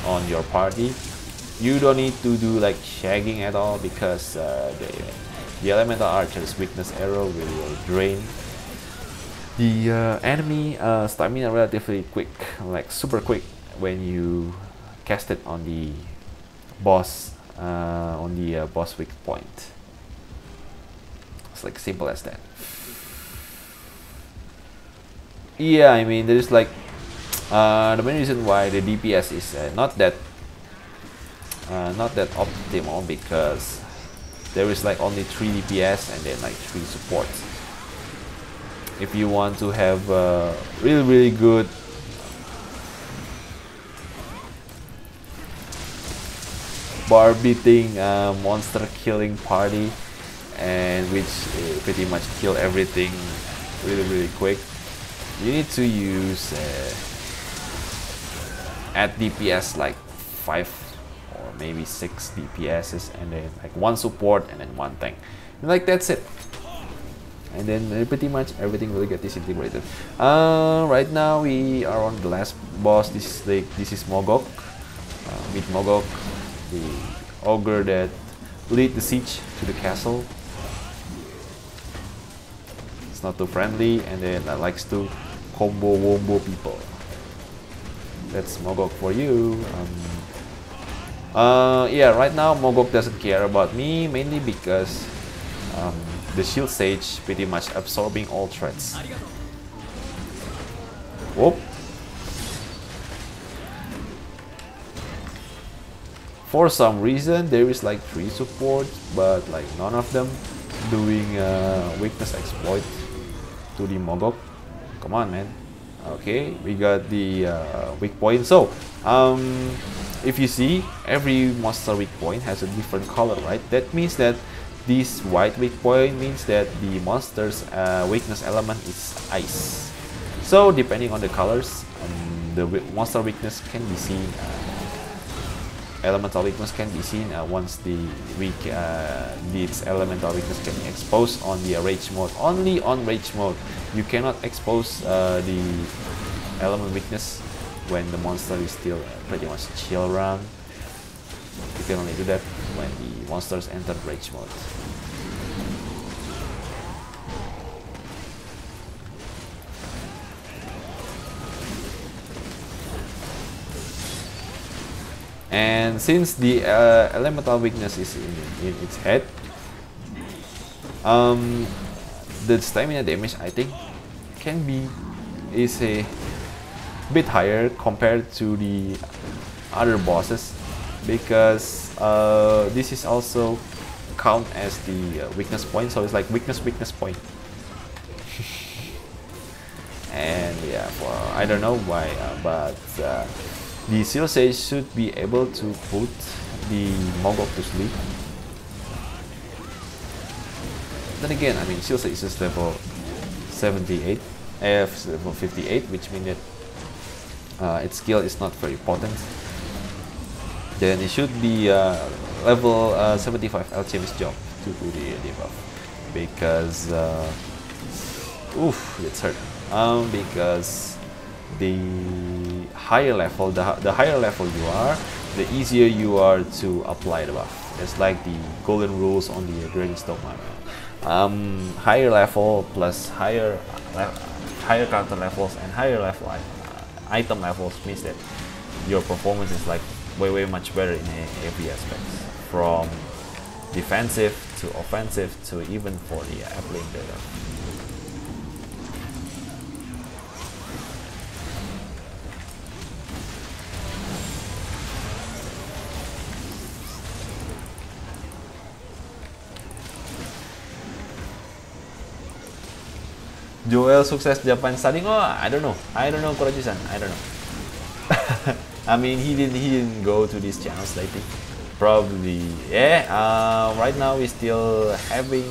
on your party, you don't need to do like shagging at all, because the elemental archers weakness arrow will drain the enemy stamina relatively quick, like super quick, when you cast it on the boss boss weak point. It's like simple as that. Yeah, I mean, there is like the main reason why the DPS is not that optimal, because there is like only 3 DPS and then like 3 supports. If you want to have a really good bar beating monster killing party, and which pretty much kill everything really quick, you need to use at DPS like 5 or maybe 6 DPSs, and then like 1 support and then 1 tank, and like that's it. And then pretty much everything will get disintegrated. Right now we are on the last boss. This is Mogok. Meet Mogok, the ogre that lead the siege to the castle. It's not too friendly, and then likes to combo wombo people. That's Mogok for you. Yeah, right now Mogok doesn't care about me, mainly because the shield sage pretty much absorbing all threats. Whoop. For some reason there is like 3 supports, but like none of them doing weakness exploit to the Mogok. Come on, man. Okay, we got the weak point. So if you see, every monster weak point has a different color, right? That means that this white weak point means that the monster's weakness element is ice. So depending on the colors, the monster weakness can be seen, elemental weakness can be seen once the its elemental weakness can be exposed on the rage mode. Only on rage mode. You cannot expose the element weakness when the monster is still pretty much chill around. You can only do that when the monsters enter rage mode. And since the elemental weakness is in its head, the stamina damage, I think, is a bit higher compared to the other bosses, because this is also count as the weakness point, so it's like weakness point. And yeah, I don't know why, but The Zero Sage should be able to put the Mogok to sleep. Then again, I mean, Zero Sage is just level 78, level 58, which means that its skill is not very potent. Then it should be level 75 Alchemist job to do the debuff, because oof, it's hurt. Because the higher level, the higher level you are, the easier you are to apply the buff. It's like the golden rules on the Dragon's Dogma. Higher level plus higher character levels and higher level item levels means that your performance is like way much better in every aspect, from defensive to offensive to even for the applying data. Joel sukses Japan studying. Oh, I don't know, Kuraji-san, I don't know. I mean, he didn't go to these channels lately. Probably, yeah. Right now we're still having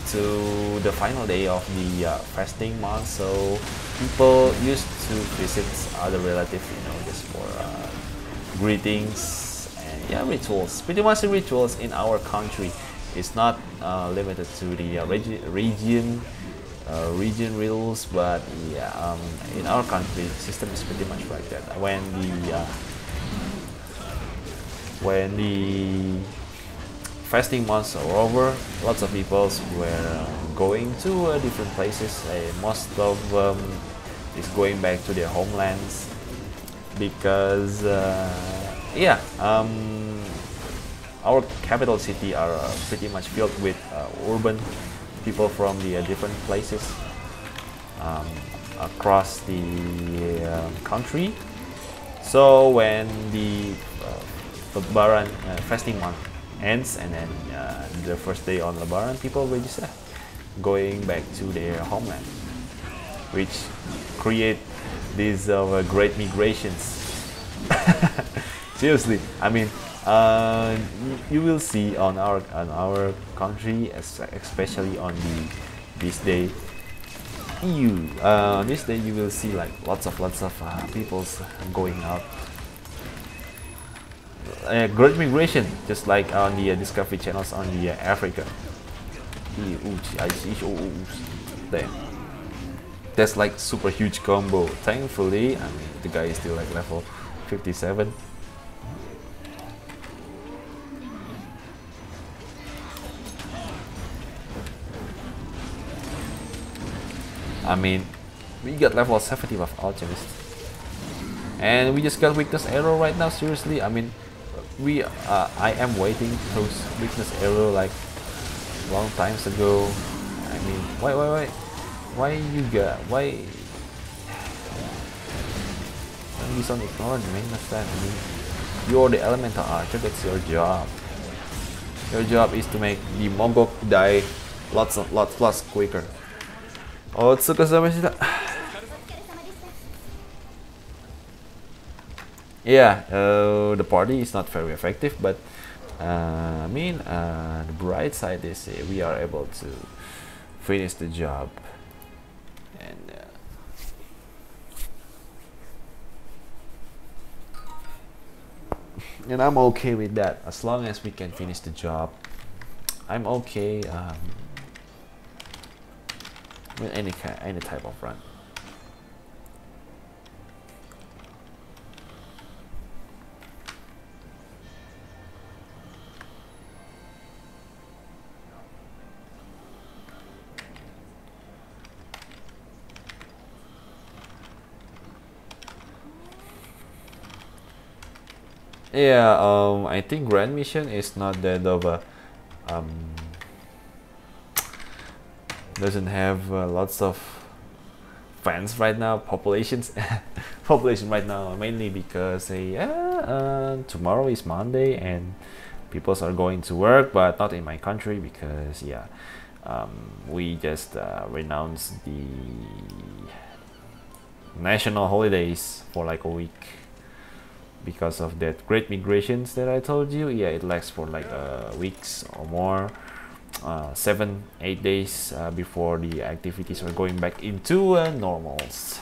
to the final day of the fasting month, so people used to visit other relatives, you know, just for greetings and yeah, rituals. Pretty much the rituals in our country is not limited to the region rules, but yeah, in our country the system is pretty much like that. When the fasting months are over, lots of people were going to different places. Most of them is going back to their homelands, because yeah, our capital city are pretty much filled with urban people from the different places across the country. So when the Lebaran fasting month ends, and then the first day on Lebaran, people will just going back to their homeland, which create these great migrations. Seriously, I mean, you will see on our country, especially on this day, this day you will see like lots of people going out. Great migration, just like on the Discovery channels on the Africa. There. That's like super huge combo. Thankfully, I mean, the guy is still like level 57. I mean, we got level 70 of Alchemist, and we just got weakness arrow right now. Seriously, I mean, I am waiting those weakness arrow like long times ago. I mean, why you got why? Don't be so ignorant, man. That's that. I mean, you're the elemental archer. That's your job. Your job is to make the Mogok die lots quicker. Yeah, the party is not very effective, but I mean, the bright side is we are able to finish the job, and I'm okay with that. As long as we can finish the job, I'm okay with any type of run. Yeah, I think Grand Mission is not that of a doesn't have lots of fans right now, population right now, mainly because tomorrow is Monday and people are going to work, but not in my country because yeah, we just renounced the national holidays for like a week. because of that great migrations that I told you. Yeah, it lasts for like weeks or more, 7-8 days before the activities are going back into normals.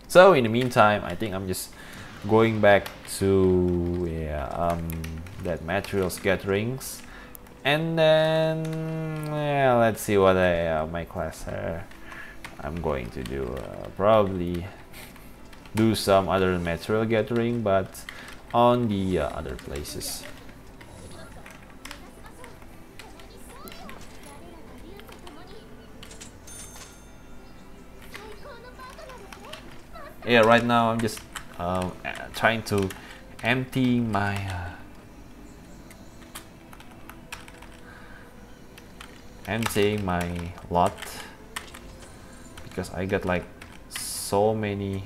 So in the meantime, I think I'm just going back to that materials gatherings, and then let's see what my class I'm going to do. Probably do some other material gathering, but on the other places. Yeah, right now I'm just trying to empty my emptying my lot, because I got like so many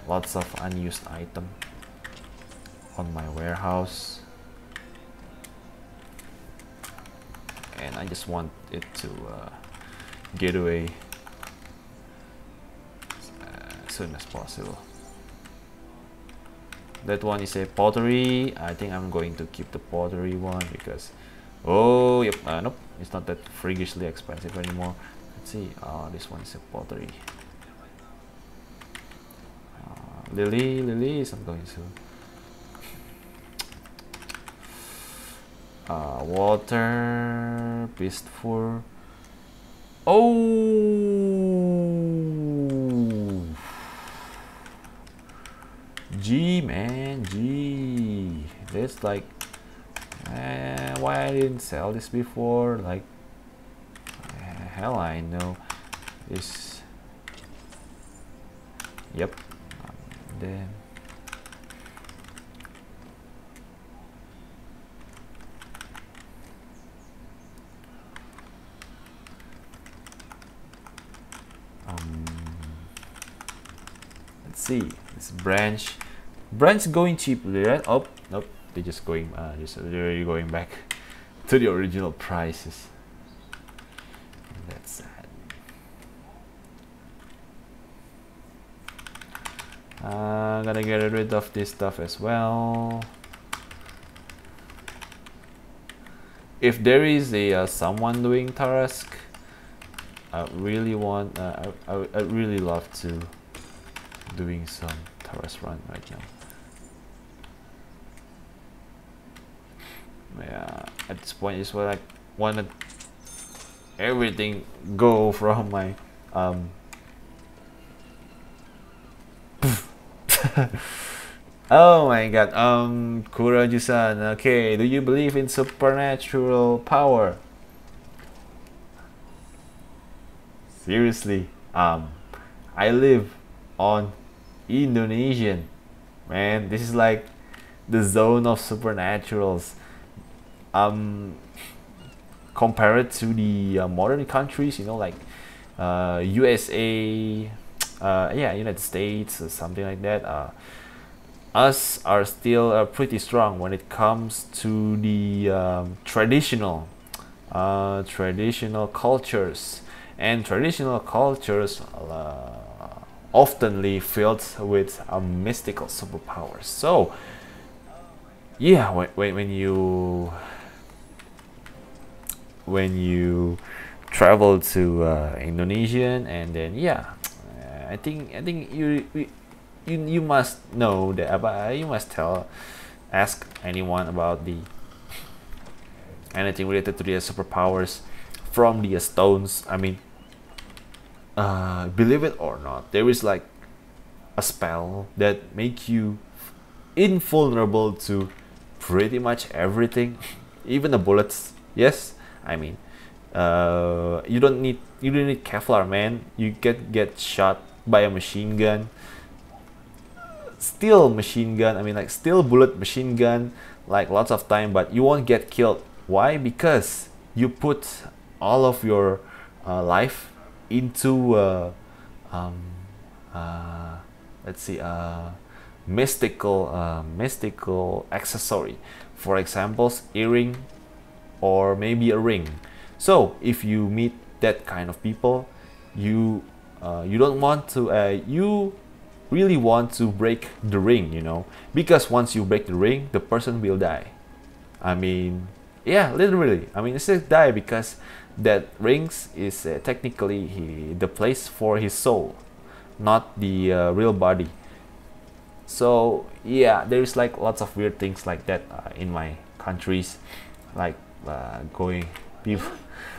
lots of unused item on my warehouse, and I just want it to get away as soon as possible. That one is a pottery. I think I'm going to keep the pottery one because nope, it's not that freakishly expensive anymore. Let's see. This one is a pottery. Lily is not going to. Water, peaceful. Oh, G, man, G. That's like, why I didn't sell this before? Like, hell, I know this. Yep. Then let's see, this branch going cheaply, right? Oh nope, they're just going they're going back to the original prices. That's sad. I'm gonna get rid of this stuff as well. If there is a someone doing Tarask, I really want I really love to doing some Tarask run right now. Yeah, at this point is what I wanted everything go from my oh my god, Kuraju-san, okay, do you believe in supernatural power? Seriously, I live on Indonesian, man. This is like the zone of supernaturals. Compared to the modern countries, you know, like USA, yeah, United States, or something like that. Us are still pretty strong when it comes to the traditional cultures, and traditional cultures oftenly filled with mystical superpowers. So yeah, when you travel to Indonesian, and then yeah, I think you must know that, you must ask anyone about the anything related to the superpowers from the stones. I mean, believe it or not, there is like a spell that make you invulnerable to pretty much everything, even the bullets. Yes, I mean, you don't need Kevlar, man. You get shot by a machine gun, steel machine gun. I mean, like steel bullet machine gun, like lots of time, but you won't get killed. Why? Because you put all of your life into let's see, mystical accessory. For examples, earring or maybe a ring. So if you meet that kind of people, you you don't want to you really want to break the ring, you know, because once you break the ring, the person will die. I mean, yeah, literally. I mean, it's a die because that rings is technically the place for his soul, not the real body. So yeah, there's like lots of weird things like that in my countries, like going people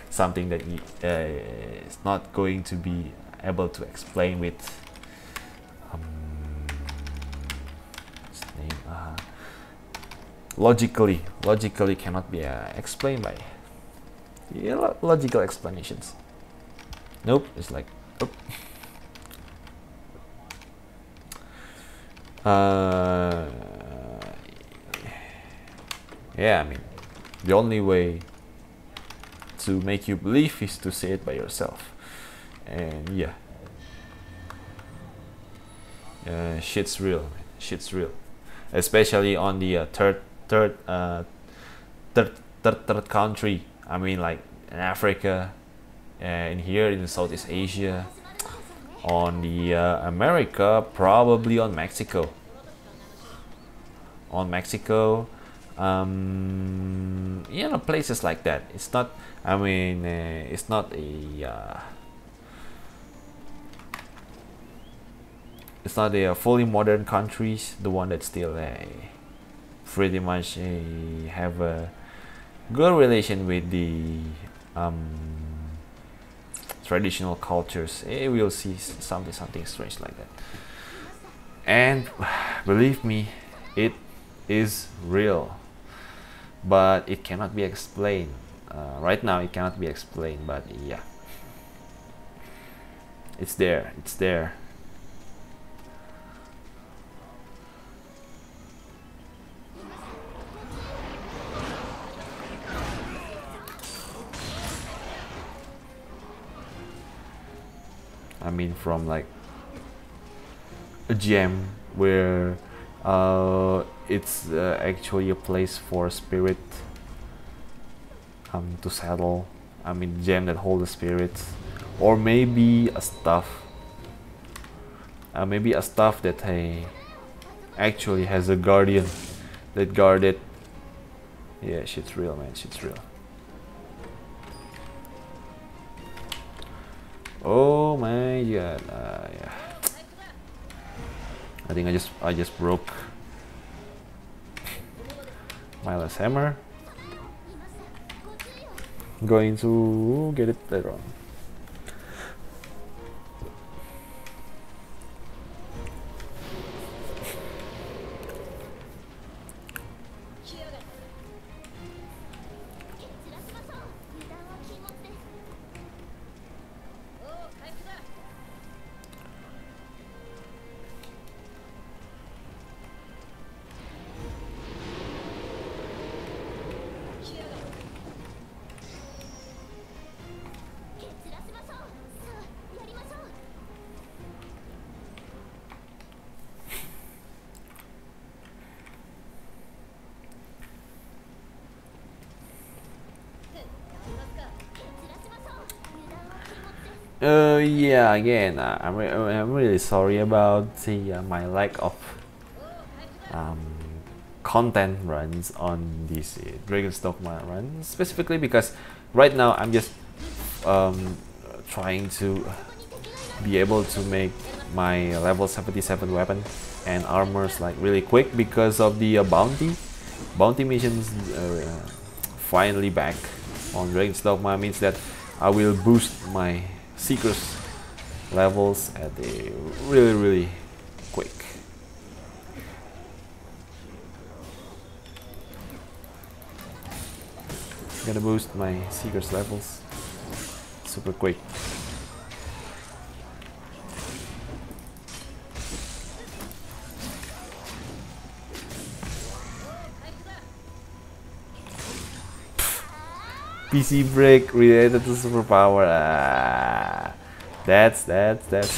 something that is not going to be able to explain with um, what's the name? Logically cannot be explained by logical explanations. Nope, it's like oh. Yeah, I mean, the only way to make you believe is to say it by yourself, and yeah, shit's real, man. Shit's real, especially on the third country. I mean, like in Africa, and here in Southeast Asia, on the America, probably on Mexico. You know, places like that. It's not. I mean, it's not a. It's not a fully modern countries. The one that still pretty much have a good relation with the traditional cultures. We'll see something strange like that. And believe me, it is real, but it cannot be explained right now. It cannot be explained, but yeah, it's there. I mean, from like a gem where it's actually a place for spirit to settle. I mean, gem that hold the spirits, or maybe a stuff. Maybe a stuff that actually has a guardian that guard it. Yeah, shit's real, man. Shit's real. Oh my god! Yeah. I think I just broke my last hammer. I'm going to get it later on. Yeah, again, I'm really sorry about my lack of content runs on this Dragon's Dogma run, specifically because right now I'm just trying to be able to make my level 77 weapon and armors like really quick because of the bounty missions finally back on Dragon's Dogma. Means that I will boost my Seeker's levels at a really quick. Gonna boost my Seeker's levels super quick. PC break related to superpower. That's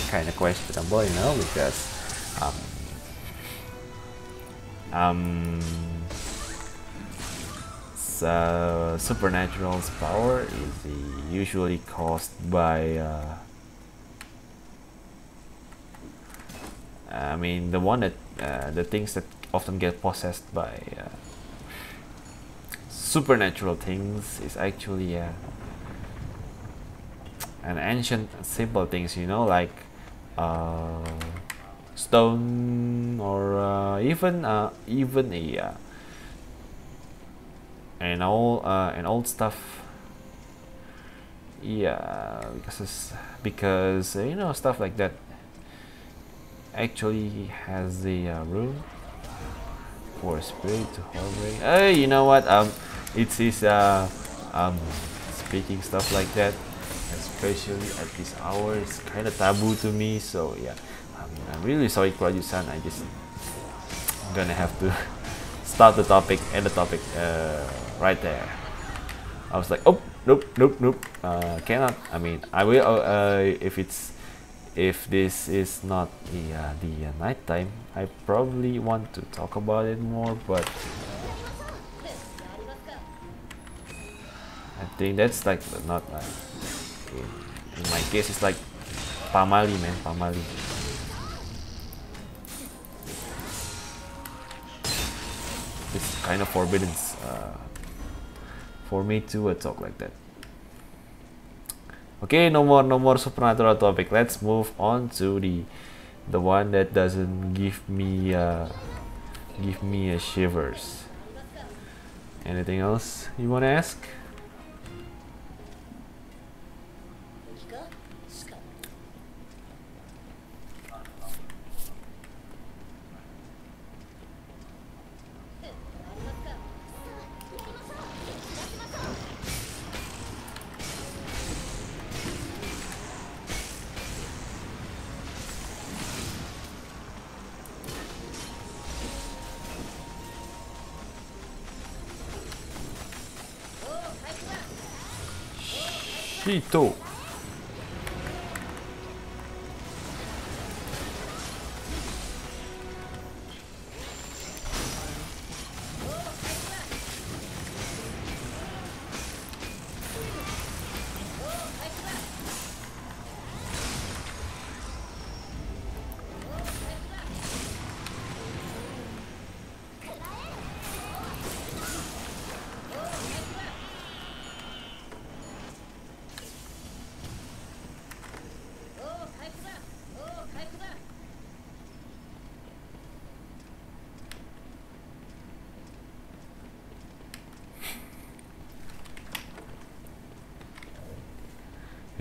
kind of questionable, you know, because so Supernatural's power is usually caused by I mean, the one that the things that often get possessed by supernatural things is actually an ancient simple things, you know, like stone, or even an old stuff. Yeah, because you know, stuff like that actually has the room for a spirit to hovering. Hey, you know what? It is speaking stuff like that, especially at this hour, it's kind of taboo to me. So yeah, I'm really sorry, Kwaju-san. I'm gonna have to start the topic, end the topic right there. I was like, oh, nope, cannot. I mean, I will if this is not the night time. I probably want to talk about it more, but I think that's like not like in my case. It's like pamali, man, pamali. It's kind of forbidden for me to talk like that. Okay, no more supernatural topic. Let's move on to the one that doesn't give me shivers. Anything else you want to ask? Shito.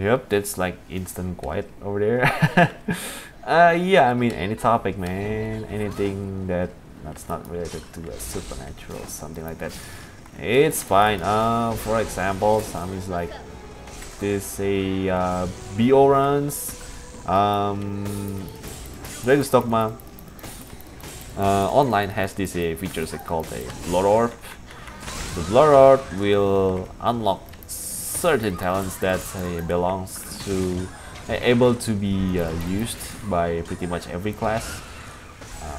Yep, that's like instant quiet over there. Yeah, I mean, any topic, man, anything that's not related to the supernatural, something like that, it's fine. For example, some is like this BO runs, Dragon's Dogma online has this features called a Blood Orb. The Blood Orb will unlock certain talents that belongs to able to be used by pretty much every class.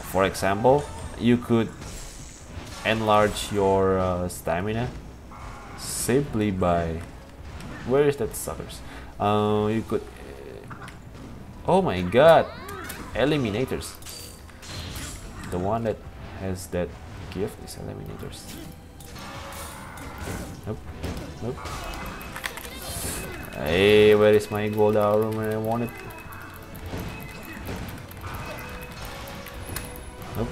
For example, you could enlarge your stamina simply by where is that suckers? You could oh my god, eliminators. The one that has that gift is eliminators. Nope. Hey, where is my gold armor when I want it? Nope.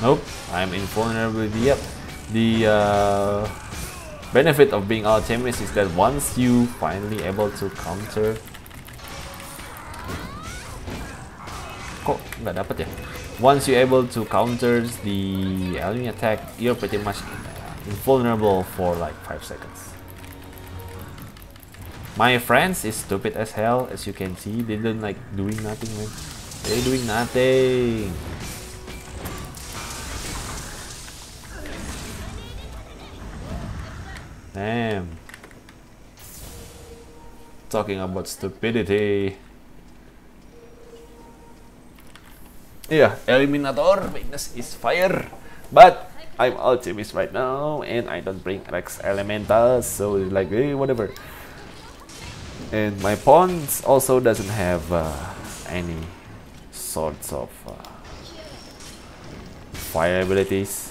Nope, I'm invulnerable. Yep. The benefit of being Alchemist is that once you finally able to counter, kok nggak dapet ya? Once you able to counter the enemy attack, you're pretty much invulnerable for like 5 seconds. My friends is stupid as hell, as you can see. They don't like doing nothing, man. They're doing nothing. Damn. Talking about stupidity. Yeah, Eliminator weakness is fire, but I'm Alchemist right now, and I don't bring Rex Elementals, so it's like whatever. And my pawns also doesn't have any sorts of fire abilities.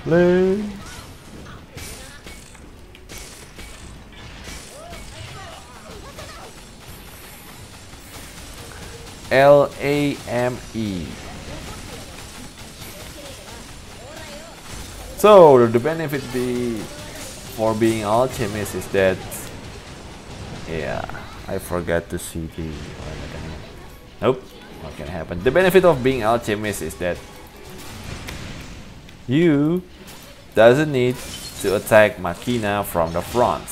Lame. LAME. So the benefit for being Alchemist is that, yeah, I forgot to see the. Nope, not gonna happen. The benefit of being Alchemist is that you doesn't need to attack Machina from the front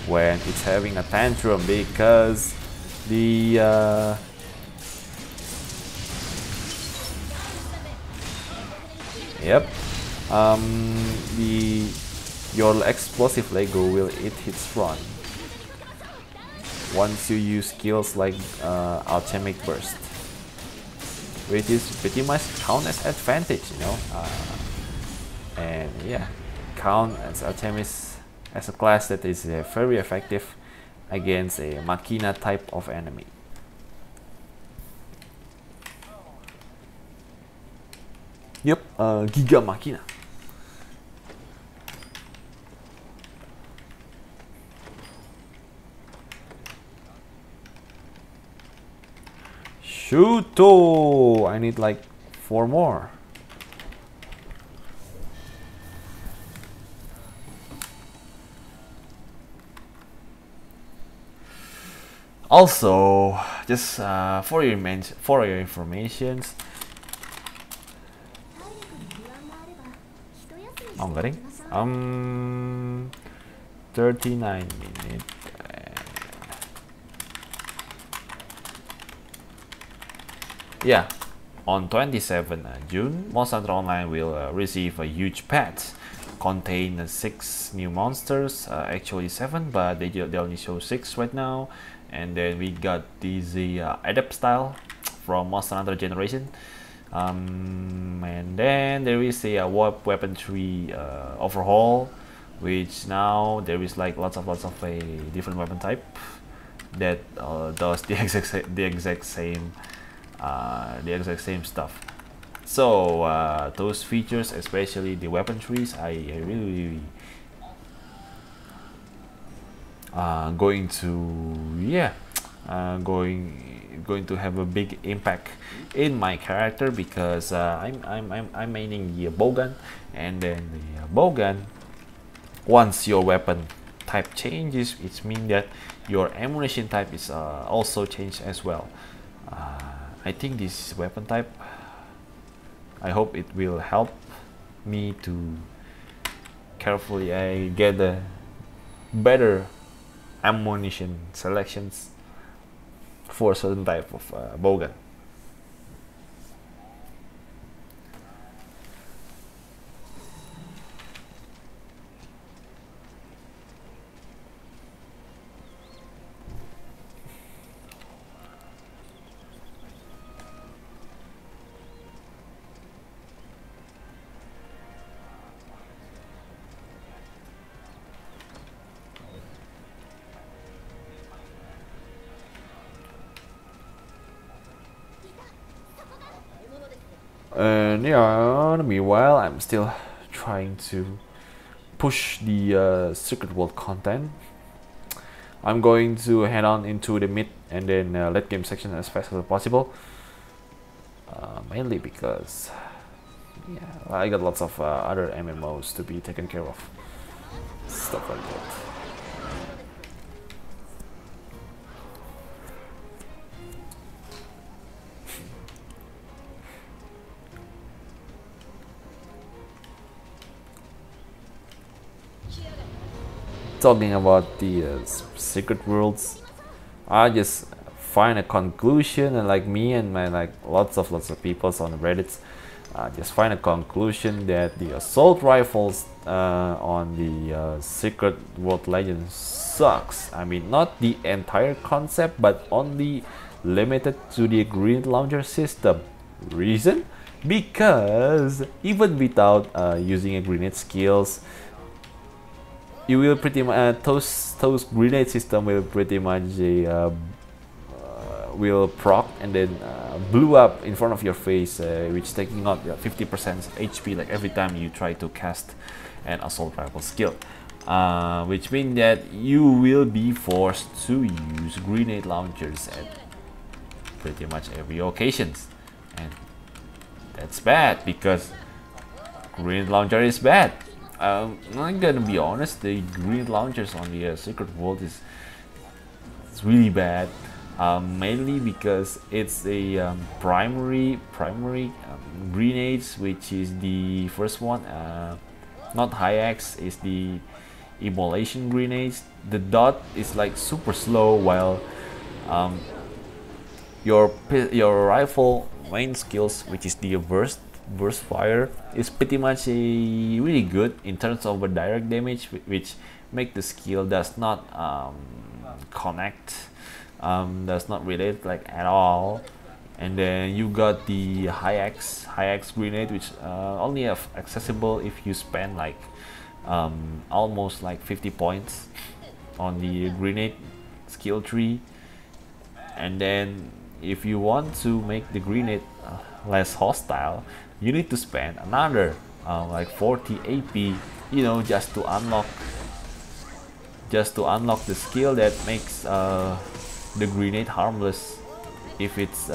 when it's having a tantrum, because the yep, your explosive Lego will eat its front once you use skills like Alchemic Burst, which is pretty much count as advantage, you know. And yeah, count as Alchemist as a class that is very effective against a Machina type of enemy. Yep, Giga Machina. Shoot! I need like 4 more. Also, just for your information, I'm getting 39 minutes. Yeah, on 27 June, Monster Hunter Online will receive a huge patch. Contain 6 new monsters, actually 7, but they only show 6 right now. And then we got the Adept style from Monster Hunter Generation. And then there is a weapon tree overhaul, which now there is like lots of a different weapon type that does the exact same stuff. So those features, especially the weapon trees, I really going to have a big impact in my character, because I'm maining the bowgun, and then the bowgun, once your weapon type changes, it means that your ammunition type is also changed as well. I think this weapon type, I hope it will help me to carefully get a better ammunition selections for a certain type of bowgun. And yeah, meanwhile, I'm still trying to push the secret world content. I'm going to head on into the mid and then late game section as fast as possible. Mainly because, yeah, I got lots of other MMOs to be taken care of. Stuff like that. talking about the secret worlds, I just find a conclusion, and like me and my like lots of people on Reddit, just find a conclusion that the assault rifles on the secret world legends sucks. I mean, not the entire concept, but only limited to the grenade launcher system. Reason? Because even without using a grenade skills, you will pretty much those grenade system will pretty much will proc and then blew up in front of your face, which taking out 50% HP like every time you try to cast an assault rifle skill, which means that you will be forced to use grenade launchers at pretty much every occasions, and that's bad because grenade launcher is bad. I'm gonna be honest, the grenade launchers on the secret world is really bad, mainly because it's a primary grenades, which is the first one, not high X, is the immolation grenades. The dot is like super slow, while your rifle main skills, which is the burst fire, is pretty much really good in terms of a direct damage, which make the skill does not connect, does not relate like at all. And then you got the high X grenade, which only have accessible if you spend like almost like 50 points on the grenade skill tree. And then if you want to make the grenade less hostile, you need to spend another like 40 AP, you know, just to unlock the skill that makes the grenade harmless if it's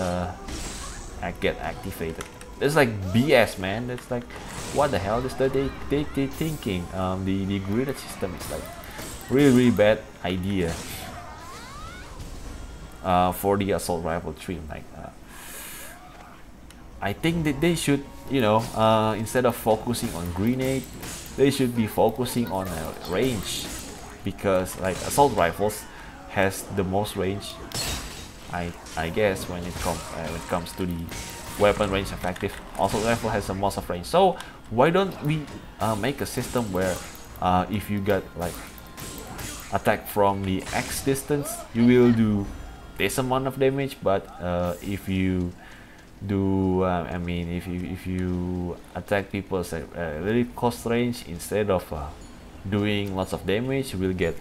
get activated. It's like BS, man. That's like, what the hell is that they thinking? The grenade system is like really bad idea for the assault rifle stream. Like I think that they should, you know, instead of focusing on grenade, they should be focusing on range, because like assault rifles has the most range, I guess, when it comes to the weapon range effective. Assault rifle has the most of range. So why don't we make a system where if you got like attack from the X distance, you will do this amount of damage, but if you do I mean, if you attack people at really close range, instead of doing lots of damage, you will get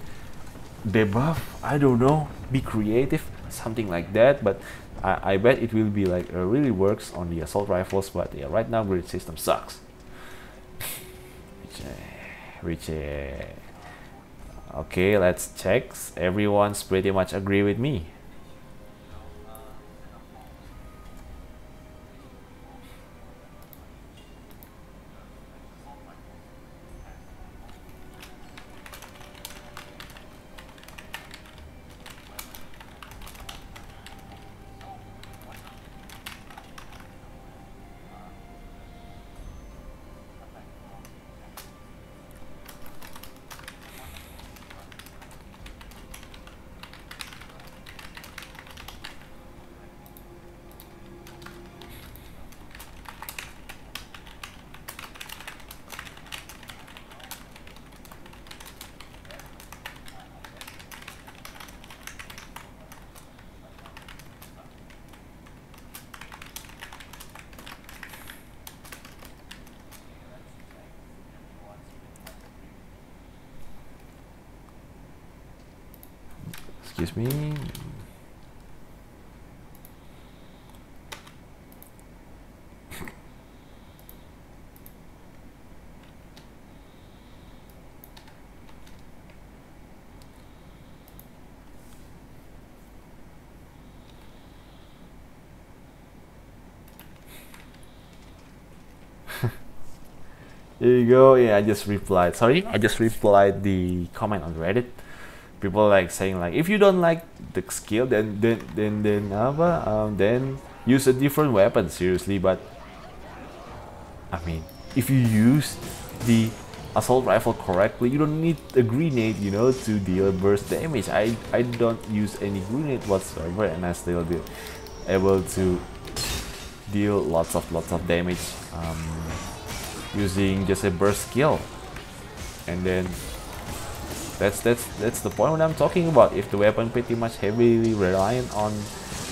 debuff. I don't know, be creative, something like that. But I bet it will be like really works on the assault rifles. But yeah, right now grid system sucks. Okay, let's check. Everyone's pretty much agree with me. Excuse me. There you go. Yeah, I just replied. Sorry, I just replied the comment on Reddit. People like saying like, if you don't like the skill, then use a different weapon. Seriously, but I mean, if you use the assault rifle correctly, you don't need a grenade, you know, to deal burst damage. I don't use any grenade whatsoever, and I still be able to deal lots of damage using just a burst skill. And then that's the point what I'm talking about. If the weapon pretty much heavily reliant on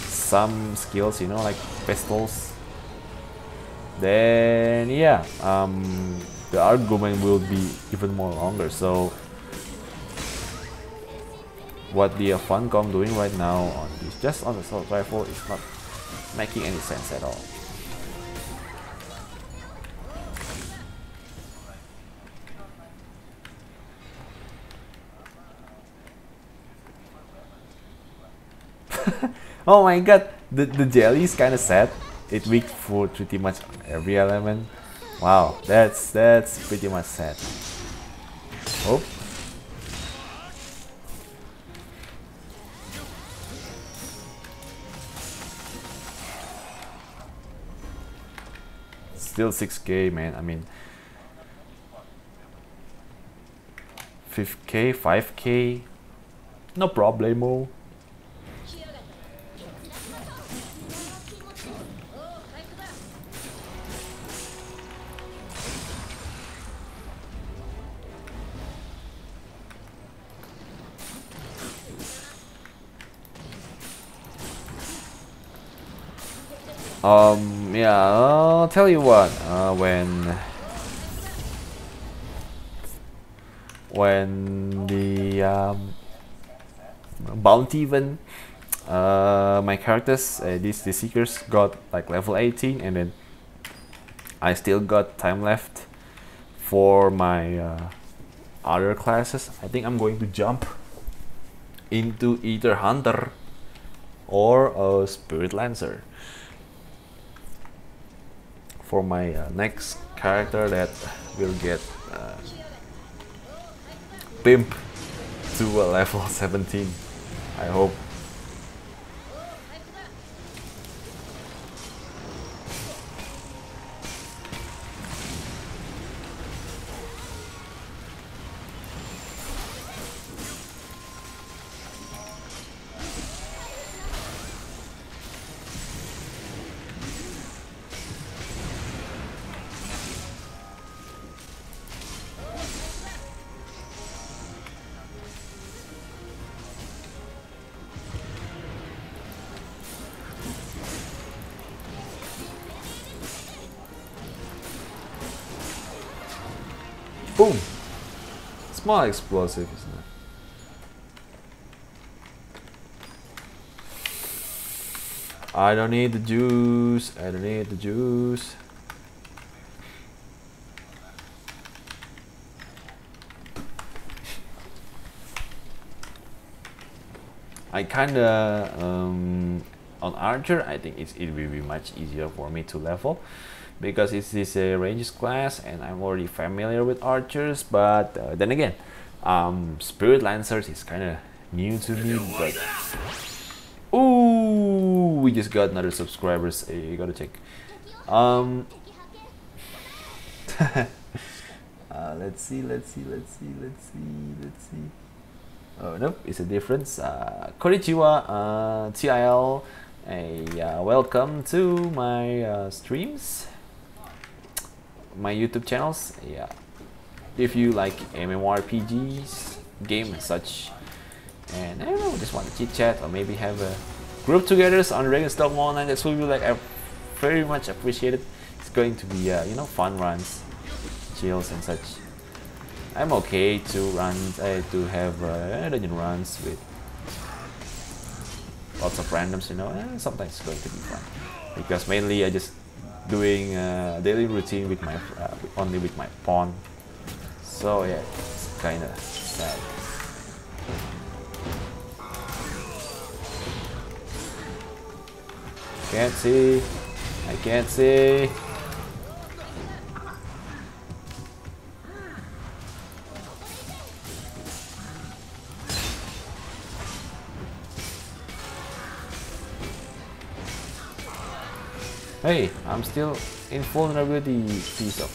some skills, you know, like pistols, then yeah, the argument will be even more longer. So what the Funcom doing right now on this, just on the assault rifle, is not making any sense at all. Oh my god, the jelly is kind of sad. It weak for pretty much every element. Wow, that's pretty much sad. Oh. Still 6k, man. I mean, 5k, 5k, no problemo. Yeah, I'll tell you what, when the bounty event, my characters, the seekers, got like level 18, and then I still got time left for my other classes. I think I'm going to jump into either Hunter or a Spirit Lancer for my next character that will get pimp to a level 17, I hope. Boom! Small explosive, isn't it? I don't need the juice. I don't need the juice. I kinda on Archer, I think it will be much easier for me to level, because it is a ranged class and I'm already familiar with archers. But then again, Spirit Lancers is kind of new to me. But ooh, we just got another subscribers. You gotta check. Let's see. Oh nope, it's a difference. Konnichiwa, TIL. Welcome to my streams, my YouTube channels. Yeah, if you like MMORPGs, game and such, and I don't know, just want to chit chat or maybe have a group together on Dragon's Dogma Online, that's what we like. I very much appreciate it. It's going to be you know, fun runs, chills and such. I'm okay to run, to have dungeon runs with lots of randoms, you know. Sometimes it's going to be fun, because mainly I just doing daily routine with my only with my pawn. So yeah, it's kind of sad. Can't see. I can't see. Hey, I'm still in vulnerability piece of.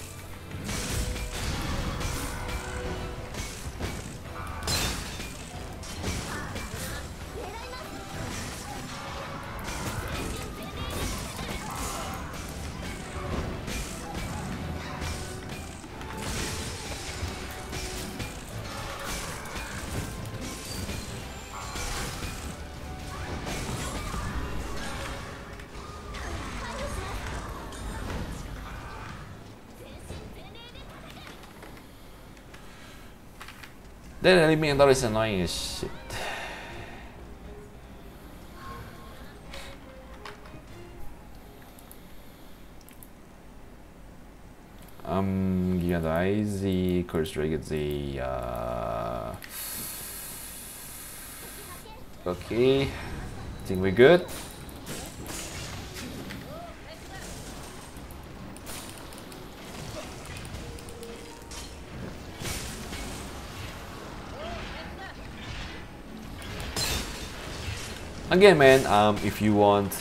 That eliminator is annoying as shit. Gillian dies, the Curse Dragon gets a okay. Think we're good. Again, man, if you want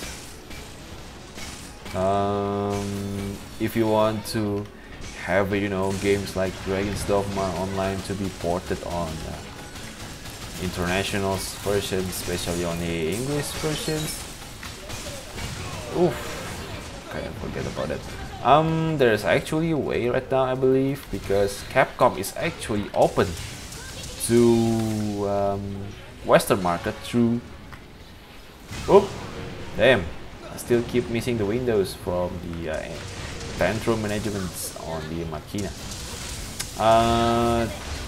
to have games like Dragon's Dogma Online to be ported on international versions, especially on the English versions, oof, kind of forget about it. There's actually a way right now, I believe, because Capcom is actually open to Western market through. Oh, damn! I still keep missing the windows from the tantrum management on the Machina.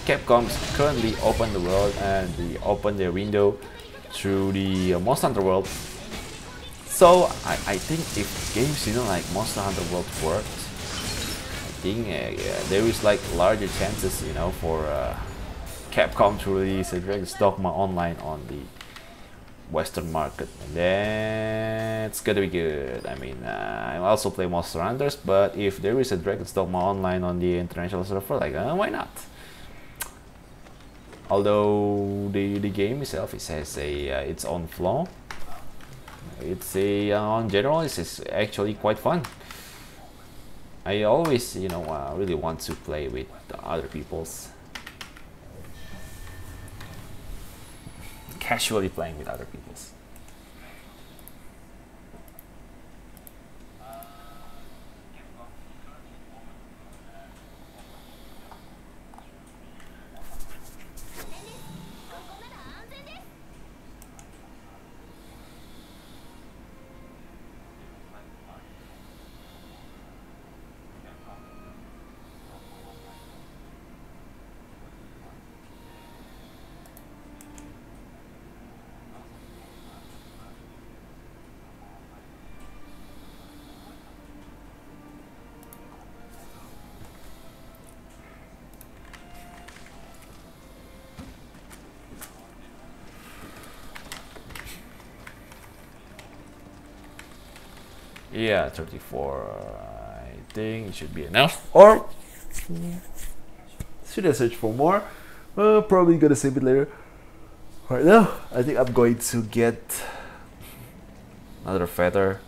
Capcom currently open the world and they open their window through the Monster Hunter World. So I think if games like Monster Hunter World worked, I think there is like larger chances for Capcom to release a Dragon's Dogma Online on the Western market, and that's gonna be good. I mean, I also play Monster Hunters, but if there is a Dragon's Dogma Online on the international server, like, why not? Although the game itself has a its own flaw, it's on general it's actually quite fun. I always really want to play with other people's. Casually playing with other people's. Yeah, 34. I think it should be enough. Or should I search for more? Probably gonna save it later. Right now, I think I'm going to get another feather.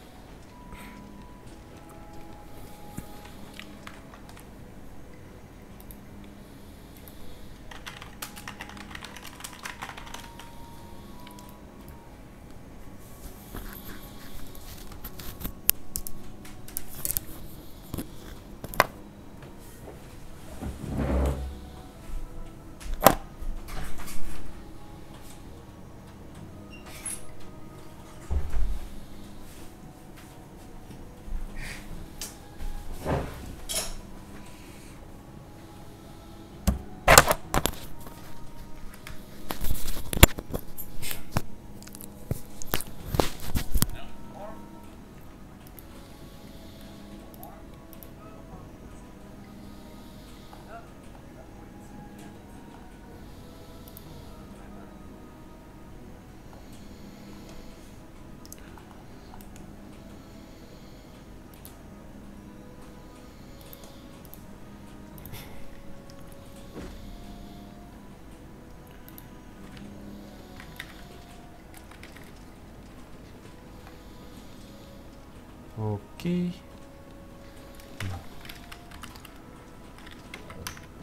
Okay.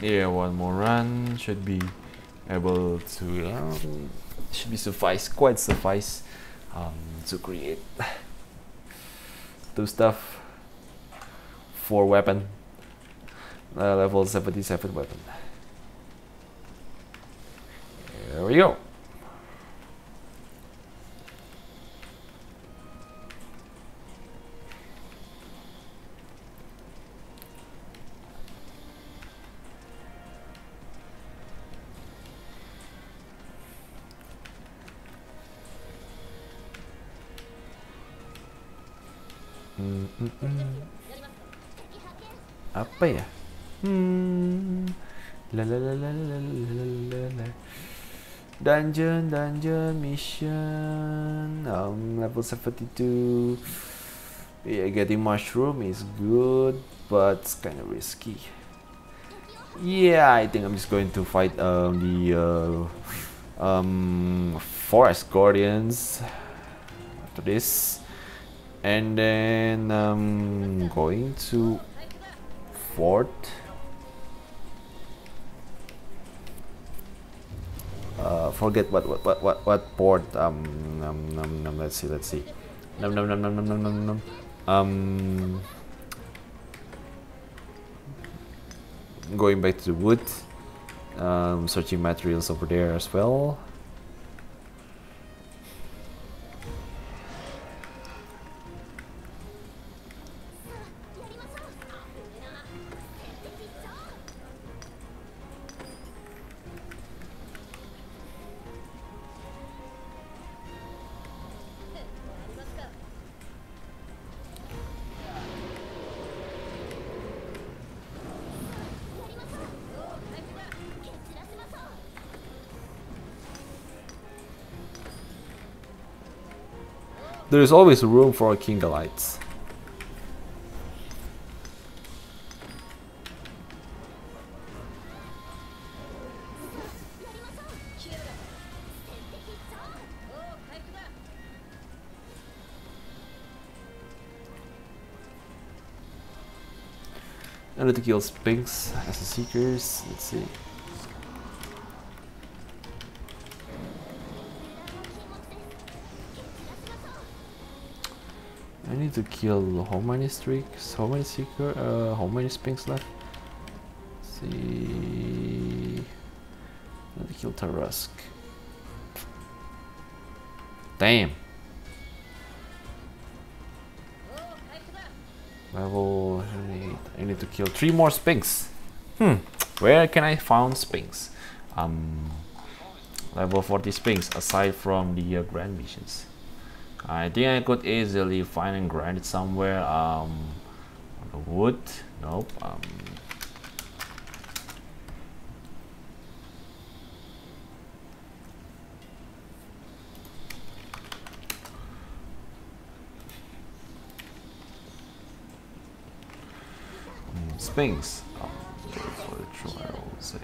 Yeah, one more run should be able to should be quite suffice to create two stuff for weapon level 77 weapon. There we go. Apa ya? La la la la la la la la. Dungeon mission. Level 72. Yeah, getting mushroom is good, but it's kind of risky. Yeah, I think I'm just going to fight the forest guardians after this, and then I'm going to fort. Forget what port. Let's see. Going back to the wood. Searching materials over there as well. There is always room for Kingalites. I need to kill Sphinx as a seekers. Let's see. I need to kill how many streaks? How many seeker? How many Sphinx left? Let's see. I need to kill Tarusk. Damn. Level 8. I need to kill 3 more Sphinx. Where can I find Sphinx? Level 40 Sphinx aside from the grand missions. I think I could easily find and grind it somewhere. On the wood. Nope. Sphinx. For the trial, say.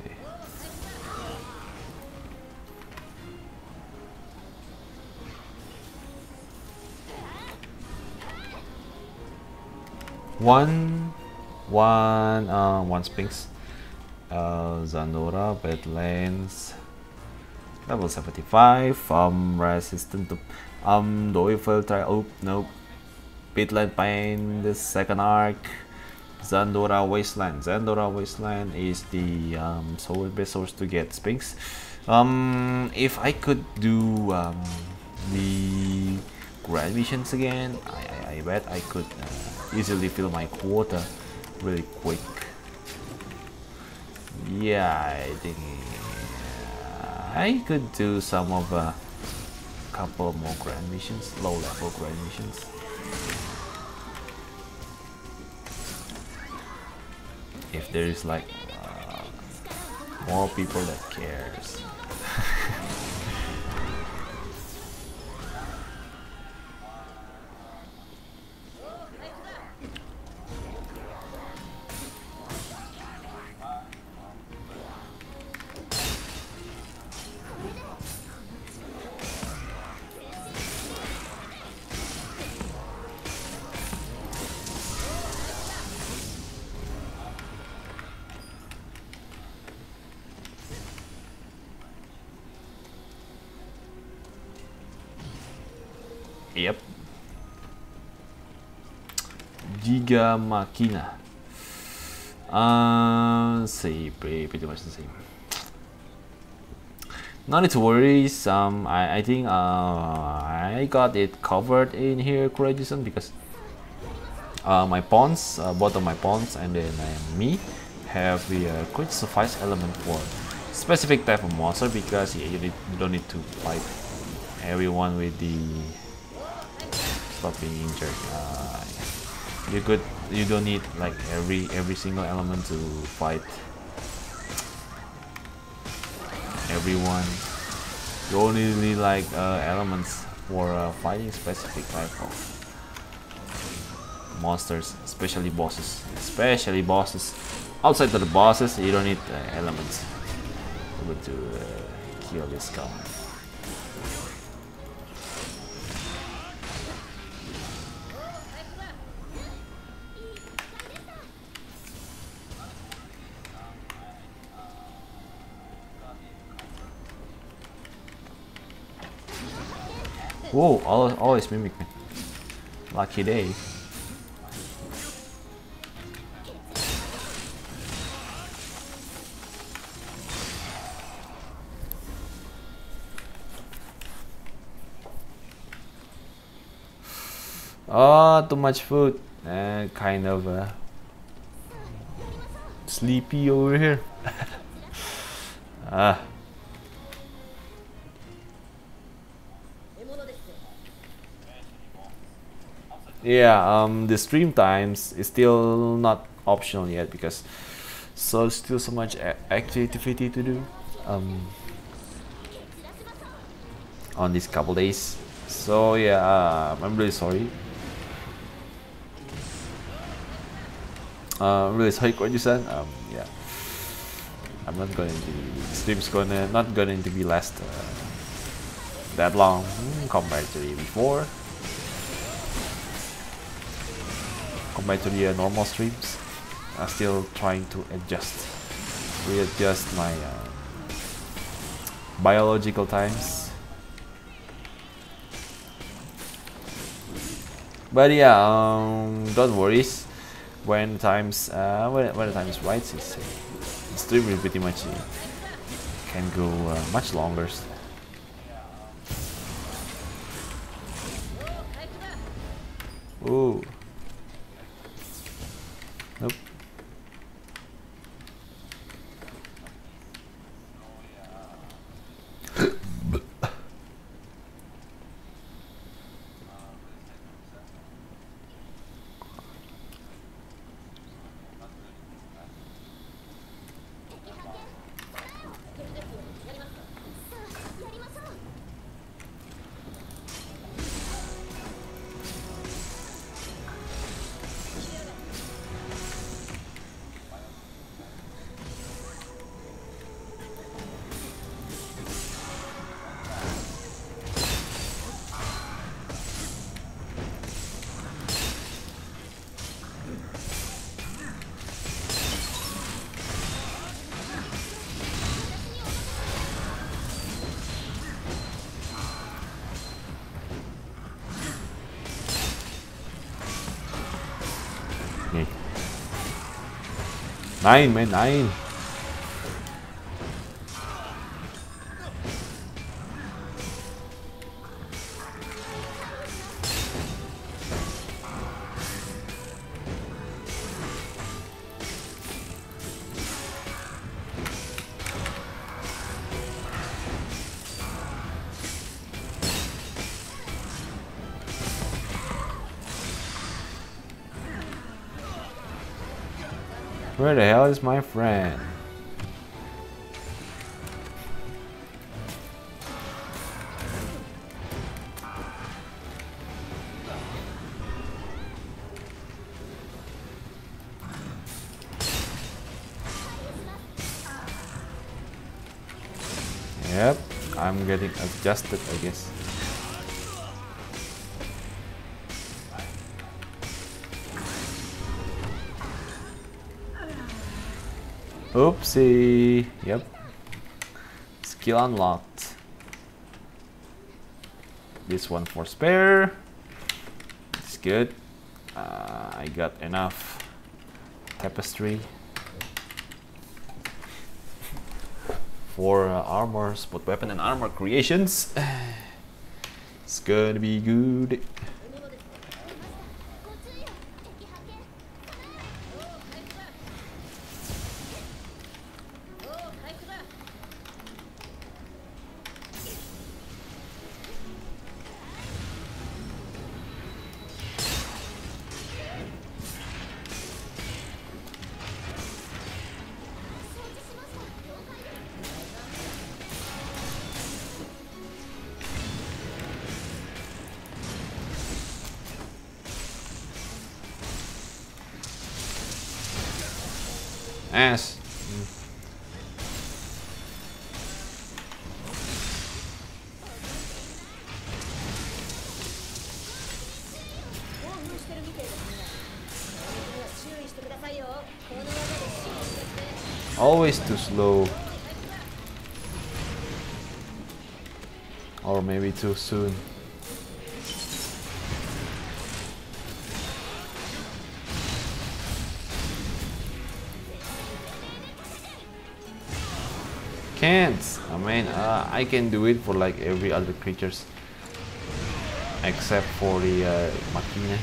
One Sphinx. Zandora, Badlands. Level 75. Resistant to the Oil trial. Oh nope. Badland Pain, the second arc. Zandora Wasteland. Zandora Wasteland is the best source to get Sphinx. If I could do the grand missions again, I bet I could easily fill my quota really quick. Yeah, I think I could do some of a couple more grand missions, low level grand missions. If there is like more people that cares. Yep. Giga Machina. See, pretty much the same. No need to worry. I think I got it covered in here, Courageous, because my pawns, both of my pawns, and then me have the quick suffice element for specific type of monster, because yeah, you don't need to fight everyone with the stop being injured. You could, you don't need like every single element to fight everyone. You only need like elements for fighting specific type of monsters, especially bosses. Especially bosses. Outside of the bosses, you don't need elements to kill this guy. Whoa, always mimic me. Lucky day. Oh, too much food. Kind of sleepy over here. Yeah, the stream times is still not optional yet because still so much activity to do on these couple days. So yeah, I'm really sorry. I'm really sorry, Koju-san. Yeah, I'm not going to. Stream's not going to be last that long compared to before. Compared to the normal streams, I'm still trying to readjust my biological times. But yeah, don't worry. When the time is right, the stream will pretty much can go much longer. Ooh. Nope. Okay. 9, man, 9. Where the hell is my friend? Yep, I'm getting adjusted, I guess. Oopsie. Yep. Skill unlocked. This one for spare. It's good. I got enough tapestry for armors, both weapon and armor creations. It's gonna be good. Ass. Always too slow. Or maybe too soon. Can't. I mean, I can do it for like every other creatures, except for the Machina.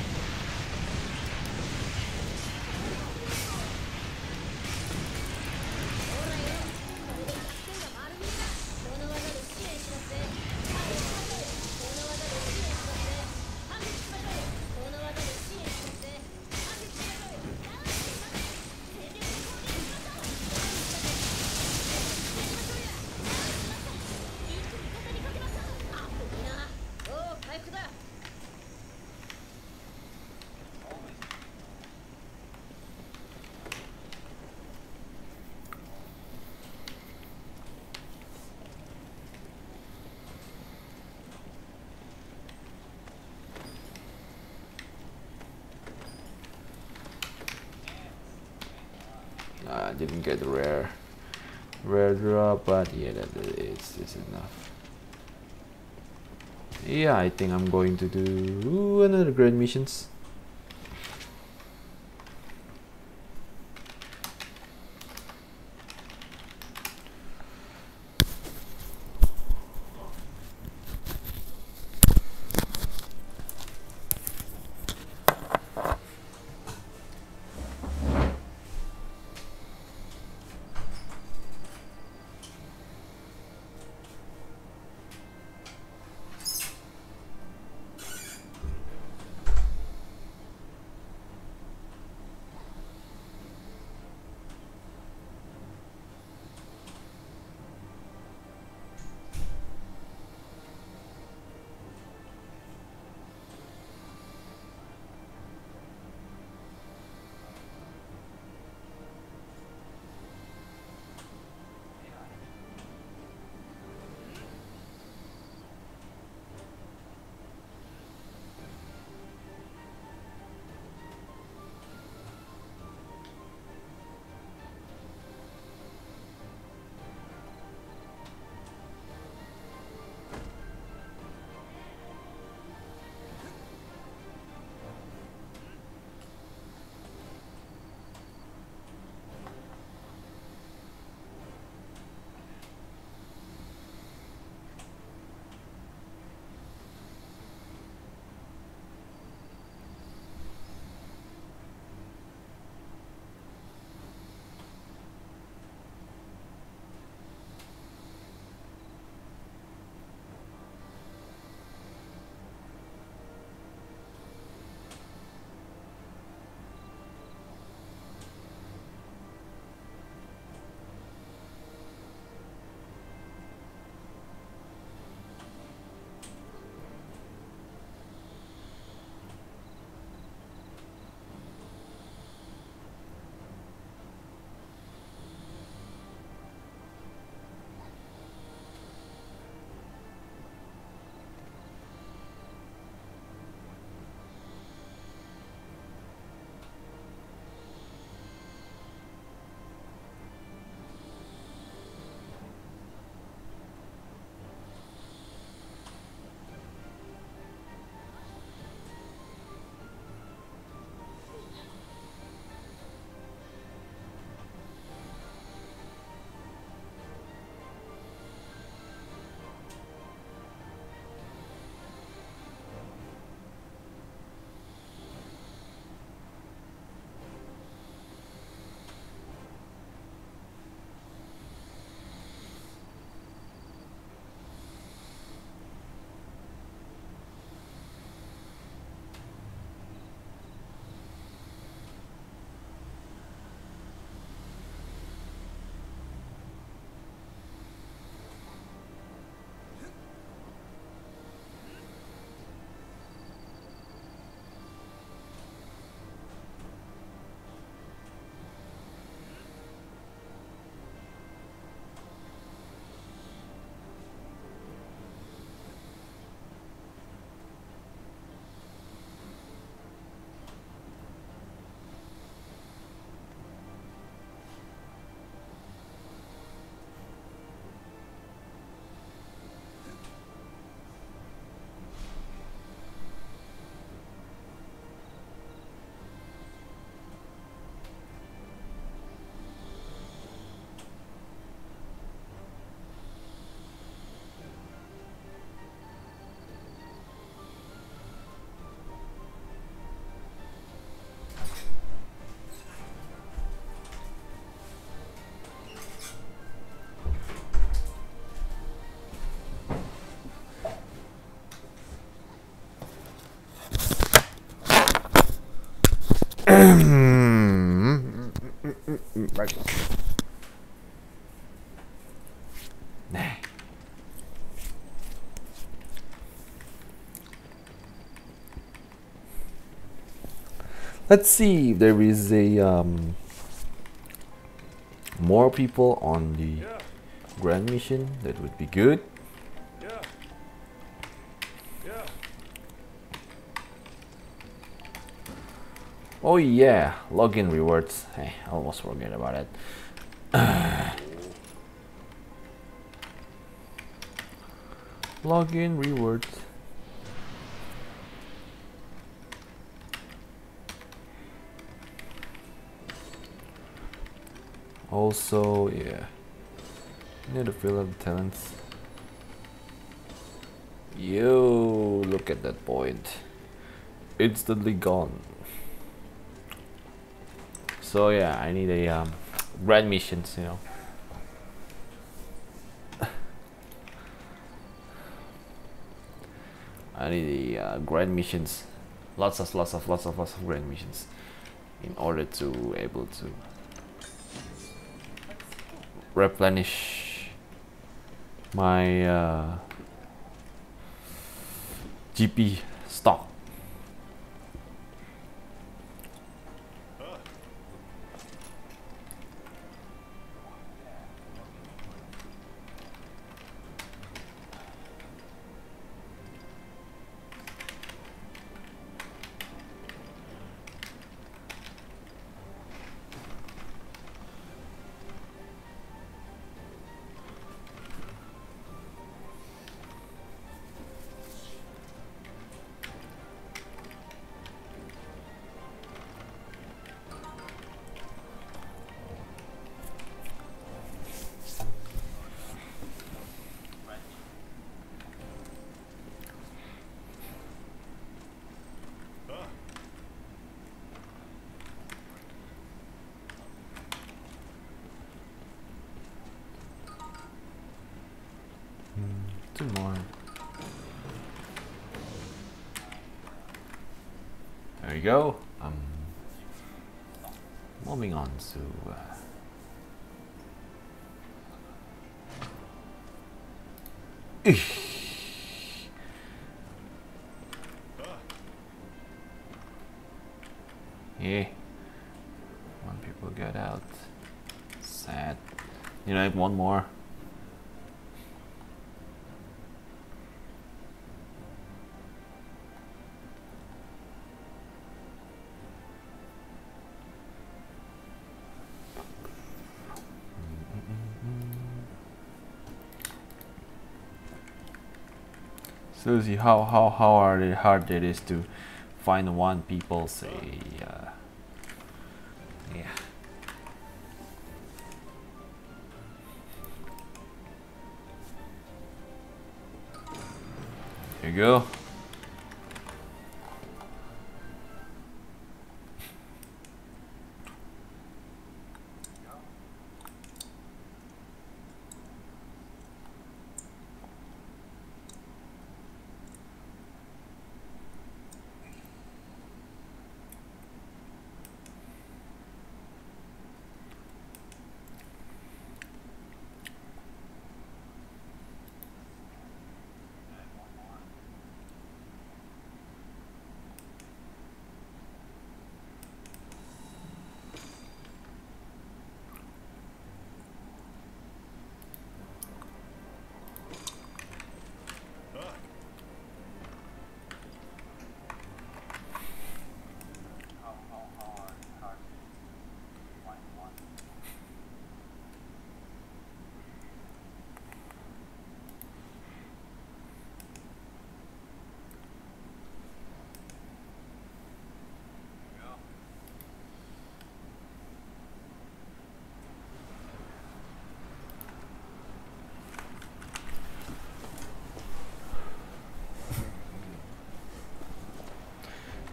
I didn't get a rare drop, but yeah, it's enough. Yeah, I think I'm going to do another grand missions. Let's see if there is a more people on the grand mission. That would be good. Oh yeah, login rewards. Hey, I almost forget about it. Login rewards. Also, yeah, need to fill up the talents. Yo, look at that point. Instantly gone. So yeah, I need a grand missions, you know. I need a grand missions, lots of grand missions, in order to able to replenish my GP stock. Two more. There you go. Moving on to yeah. When people get out, sad. You know, one more. Susie, how hard it is to find one people say yeah. Here you go.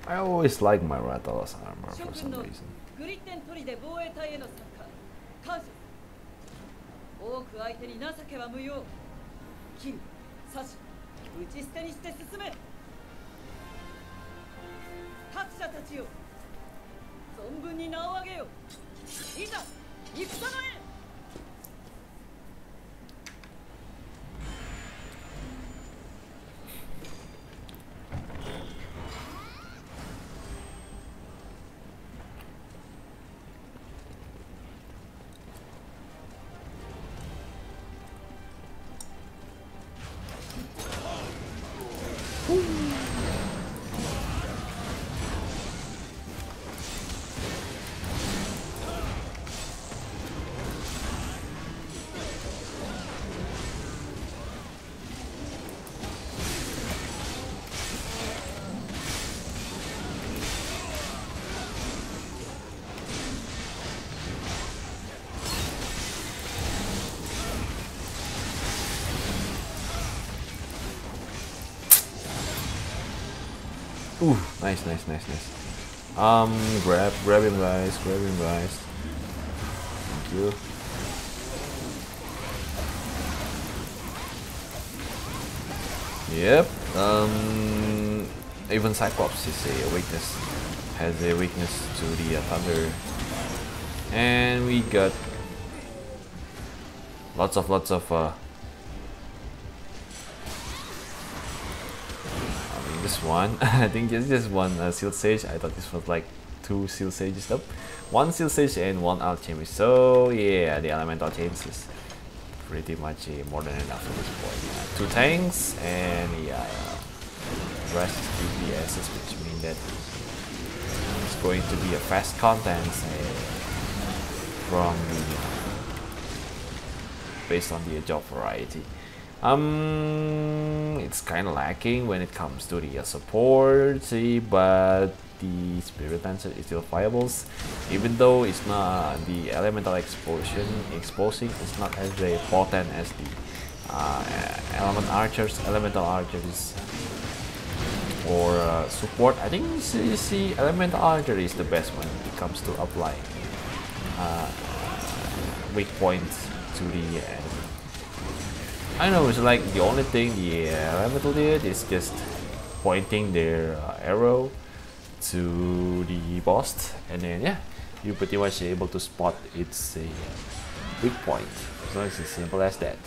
I always like my Rathalos armor for some reason. Ooh, nice, nice, nice, nice. Grab him, guys. Grab him, guys. Thank you. Yep. Even Cyclops is a weakness. Has a weakness to the thunder. And we got lots of this one. I think it's just one Seal Sage. I thought this was like 2 Seal Sages up. 1 Seal Sage and 1 Alchemist. So yeah, the elemental change is pretty much more than enough for this point. 2 tanks and yeah, the rest is DPSs, which means that it's going to be a fast content from the based on the job variety. It's kind of lacking when it comes to the support, but the Spirit Dancer is still viable, even though it's not the elemental exposing is not as potent as the elemental archers or support. I think you see elemental archer is the best when it comes to applying weak points to the enemy. I know it's like the only thing the elemental did is just pointing their arrow to the boss, and then yeah, you pretty much able to spot its weak point. So it's as simple as that.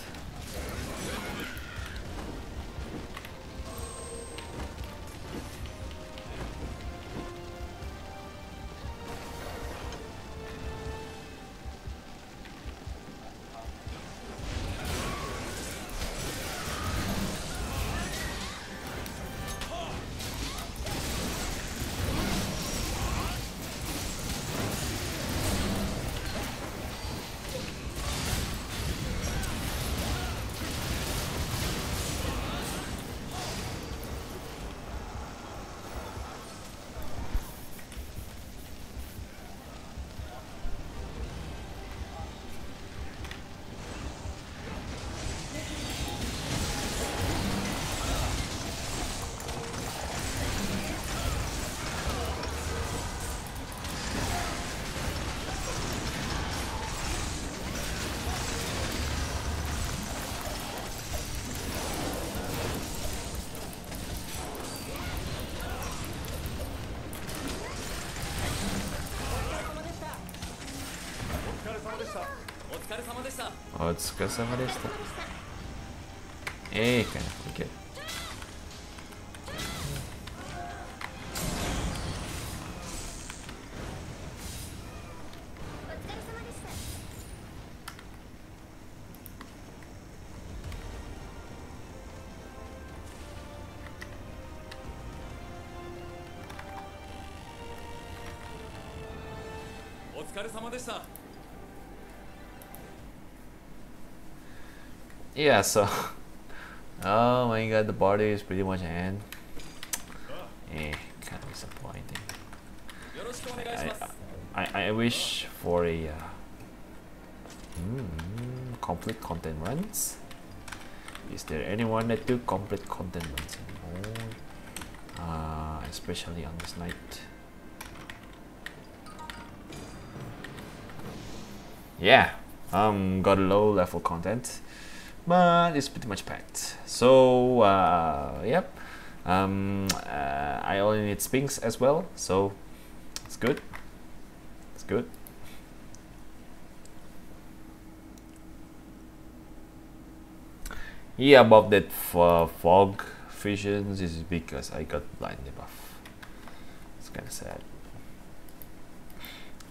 Kind of forget. Yeah, so oh my god, the party is pretty much end. Kind of disappointing. I wish for a complete content runs. Is there anyone that do complete content runs anymore? Especially on this night. Yeah, got low level content, but it's pretty much packed. So yep, I only need Sphinx as well, so it's good. It's good. Yeah, above that fog visions is because I got blind debuff. It's kind of sad.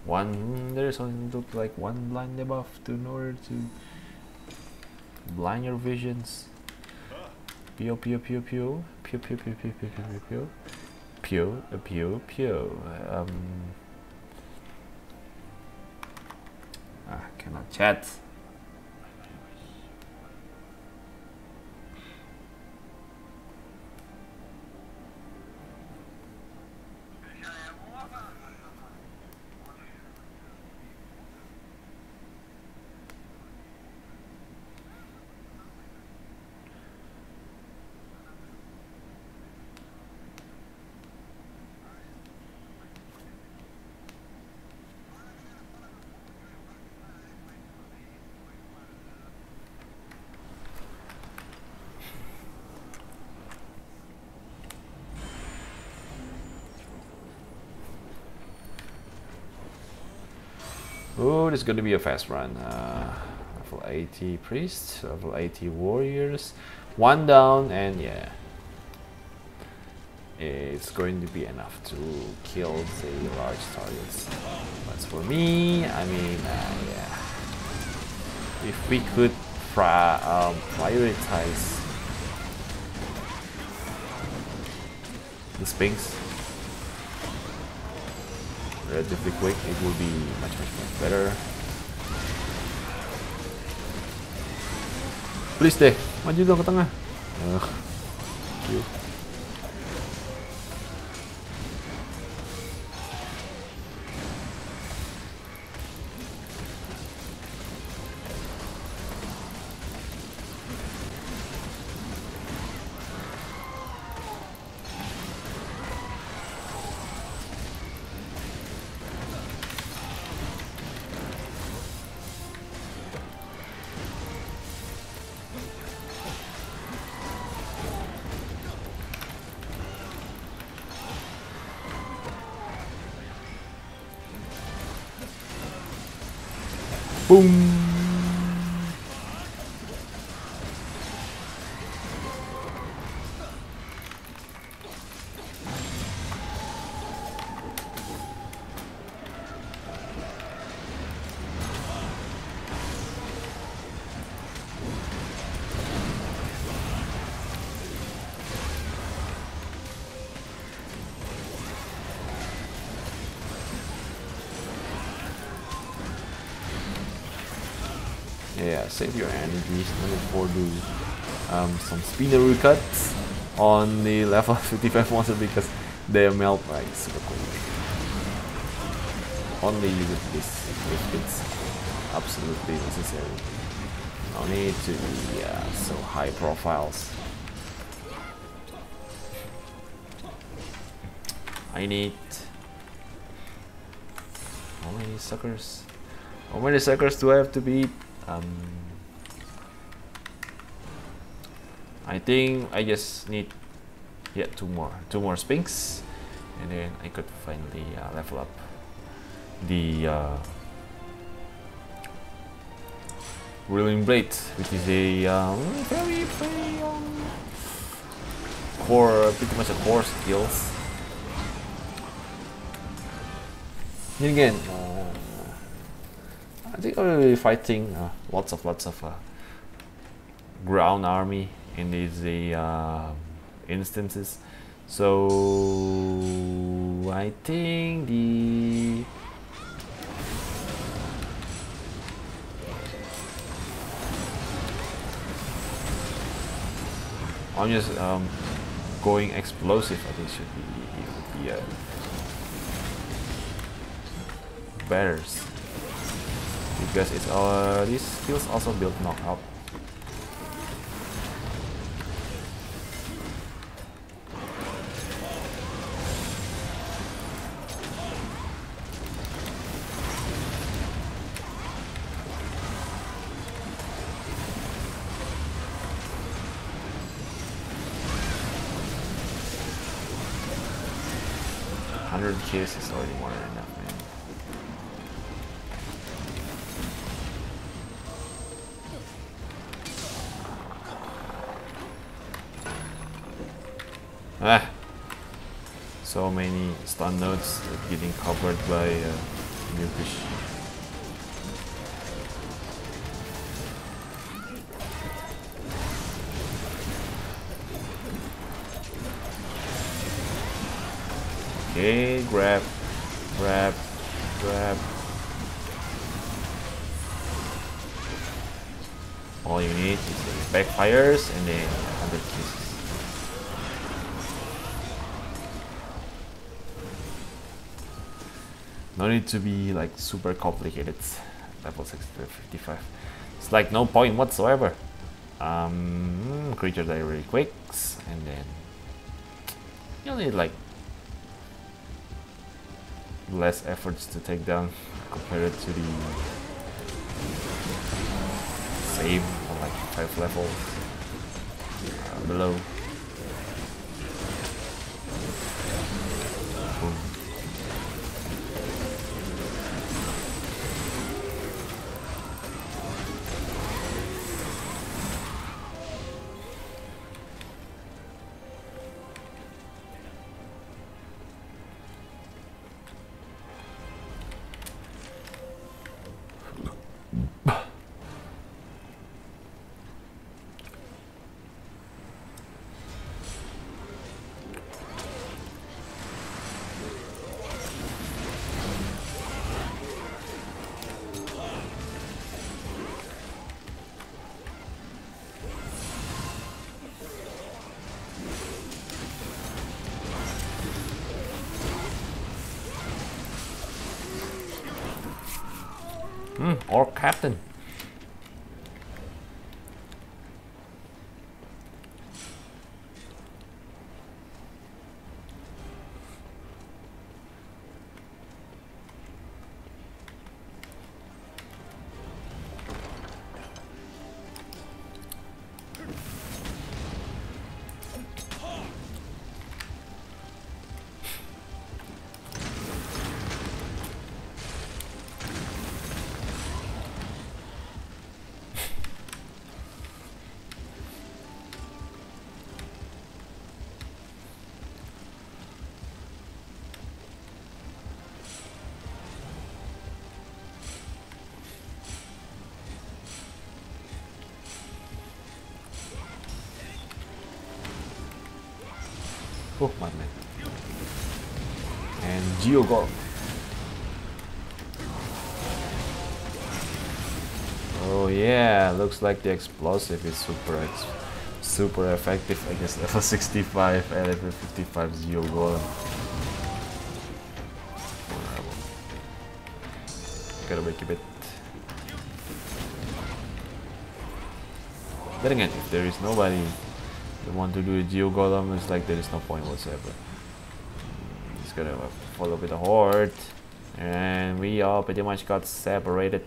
There's only look like one blind debuff in order to blind your visions. Pew pew pew pew pew pew pew pew pew pew pew pew pew pew. Cannot chat. Oh, this is going to be a fast run. Level 80 priests, level 80 warriors, 1 down, and yeah, it's going to be enough to kill the large targets. But for me, I mean, yeah, if we could prioritize the Sphinx relatively quick, it will be much better. Please deh, maju dong ke tengah. Thank you. Boom. Yeah, save your energies for the some spinner cuts on the level 55 monster because they melt like super quick. Only with this if it's absolutely necessary. No need to be so high profiles. I need how many suckers? How many suckers do I have to beat? I think I just need two more Sphinx, and then I could finally level up the Whirling Blade, which is a very core, pretty much a core skills. And again, I think I will be fighting lots of ground army in these instances, so I think I'm just going explosive. I think should be better. Because it's these skills also build knockout. Kills is already more than enough, man. So many stun nodes getting covered by Nukish. Okay, grab. All you need is backfires and then 100 kisses. No need to be like super complicated. Level 60 to 55. It's like no point whatsoever. Creature die really quick, and then you'll need like less efforts to take down compared to the same on like 5 levels below. Boom. Or captain. Oh my man. And Geogorm. Oh yeah, looks like the explosive is super effective against level 65 and level 55 Geogorm. Gotta make a bit. Then again, if there is nobody who want to do a Geogolem, it's like there is no point whatsoever. Just gonna follow with the horde, and we all pretty much got separated.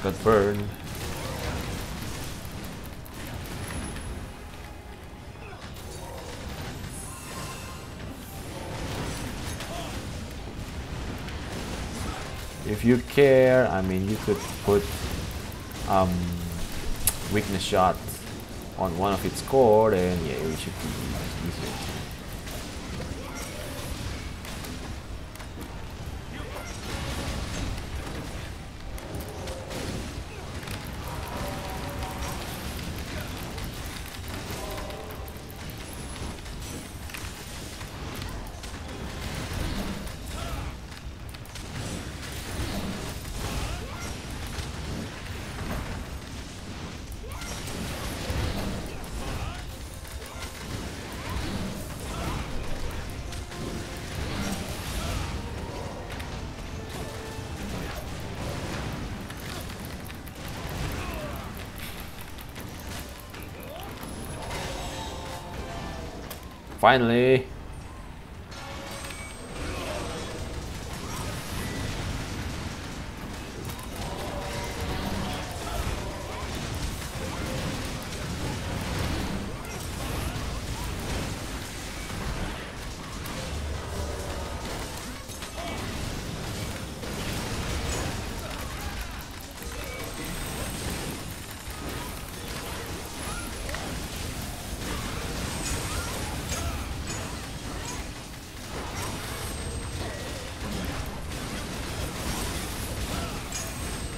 Got burned. If you care, I mean, you could put weakness shot on one of its core, and yeah, it should be easier. Finally.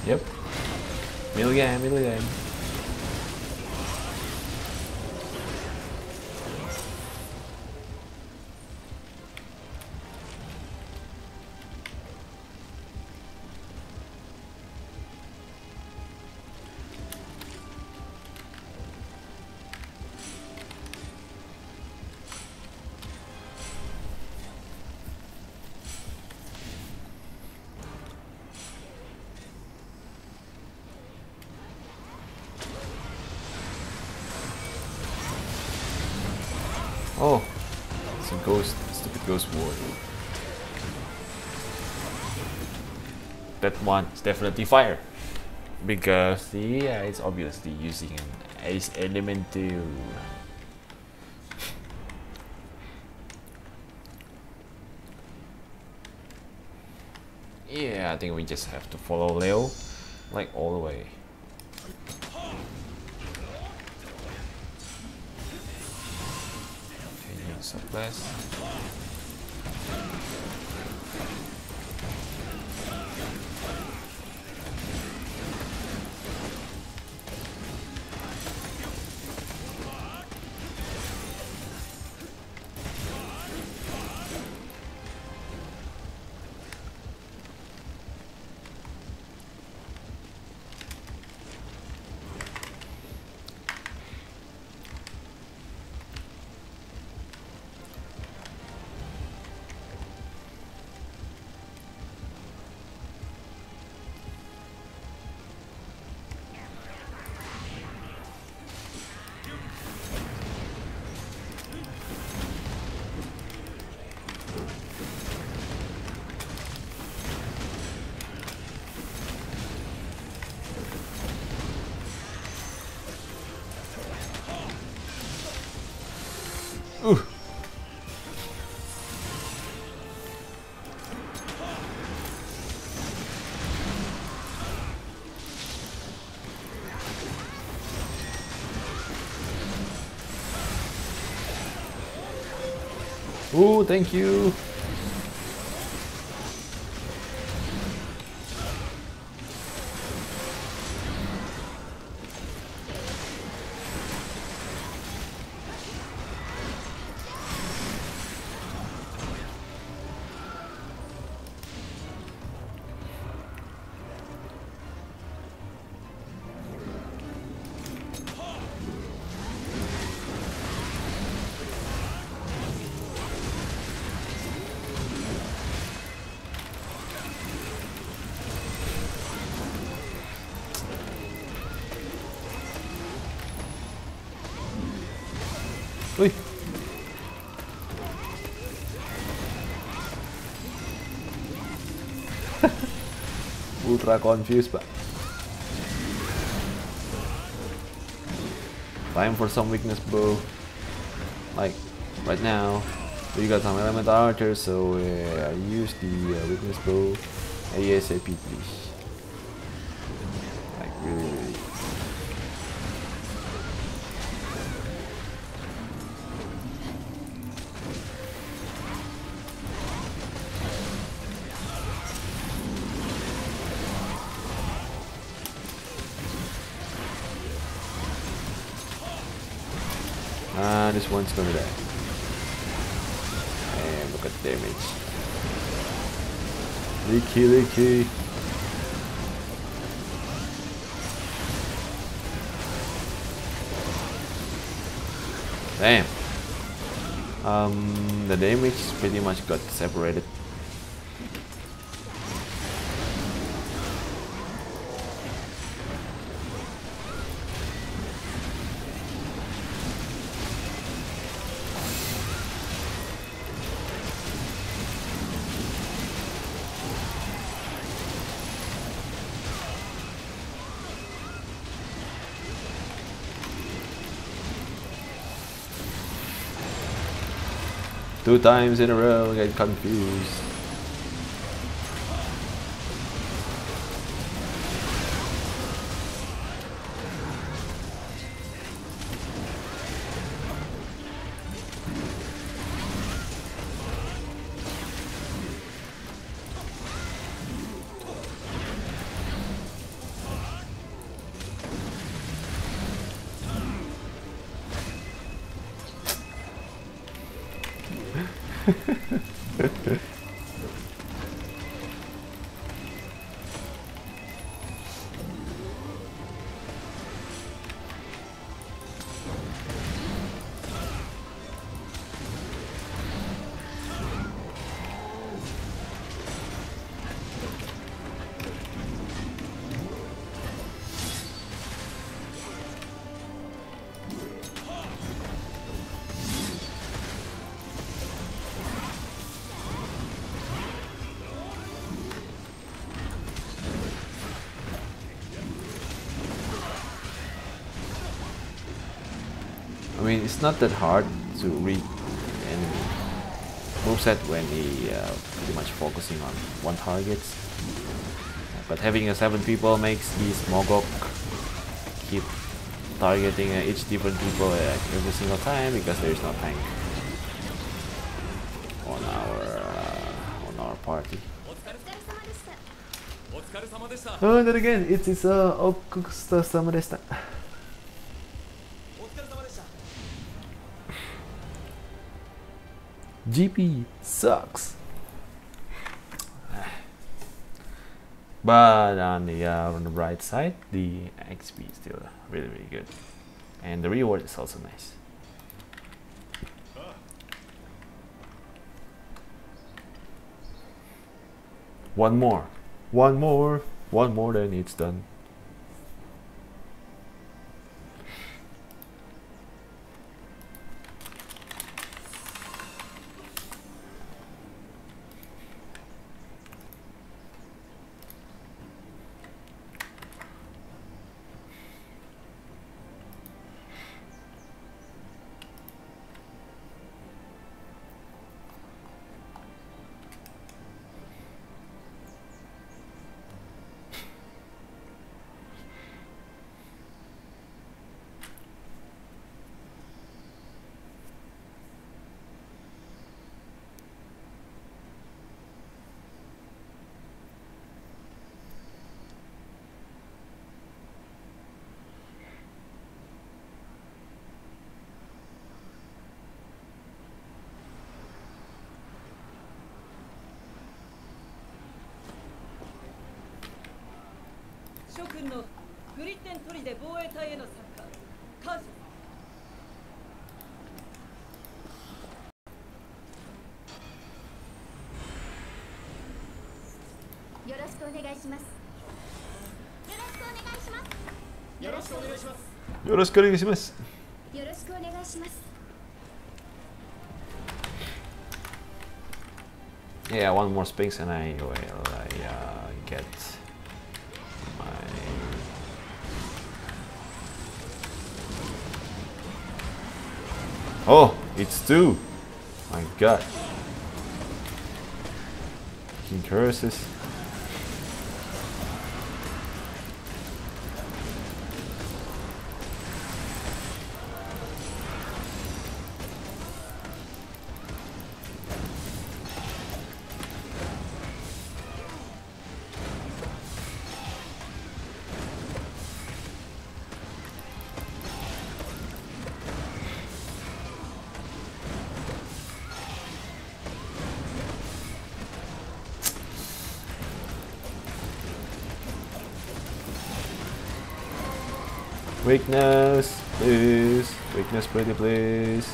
Yep. Middle game, middle game. Oh, it's a ghost, stupid ghost ward. That one is definitely fire. Because, yeah, it's obviously using an ace elemental. Yeah, I think we just have to follow Leo, like all the way. Suppress. Ooh. Ooh, thank you. Uy. Ultra confused, but time for some weakness, bro. Like right now, we got some elemental archers, so I use the weakness bow ASAP, please. Like really. This one's gonna die. And look at the damage. Leaky, leaky. Damn. The damage pretty much got separated. Two times in a row, I get confused. I mean, it's not that hard to read the enemy moveset when he pretty much focusing on one target. But having 7 people makes these Mogok keep targeting each different people every single time because there is no tank on our party. Oh, and then again, it's Okusta-sama deshita. GP sucks. But on the bright side, the XP is still really good, and the reward is also nice. One more, then it's done. Yeah, one more space and I will get my... Oh, it's 2! My god. King curses. Weakness, please. Weakness, pretty please.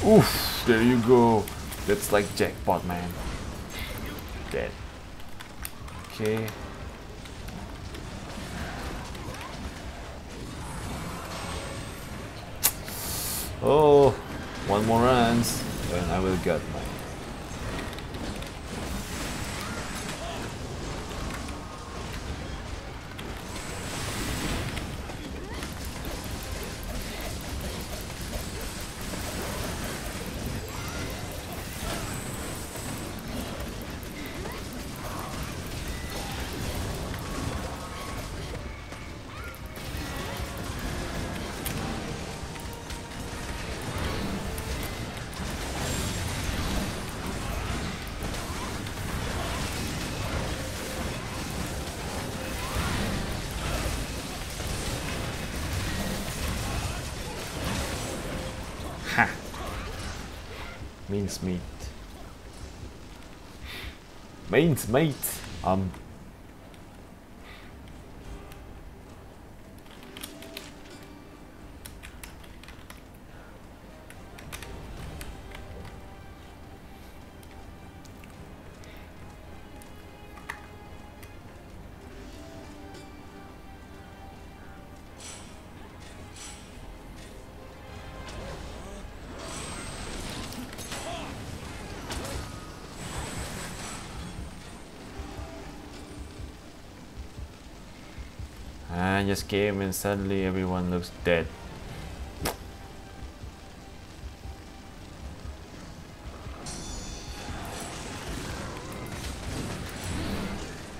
Oof, there you go. That's like jackpot, man. Dead. Okay. Oh, one more runs and I will get my... Ha! Means meat. Means meat. I just came and suddenly everyone looks dead.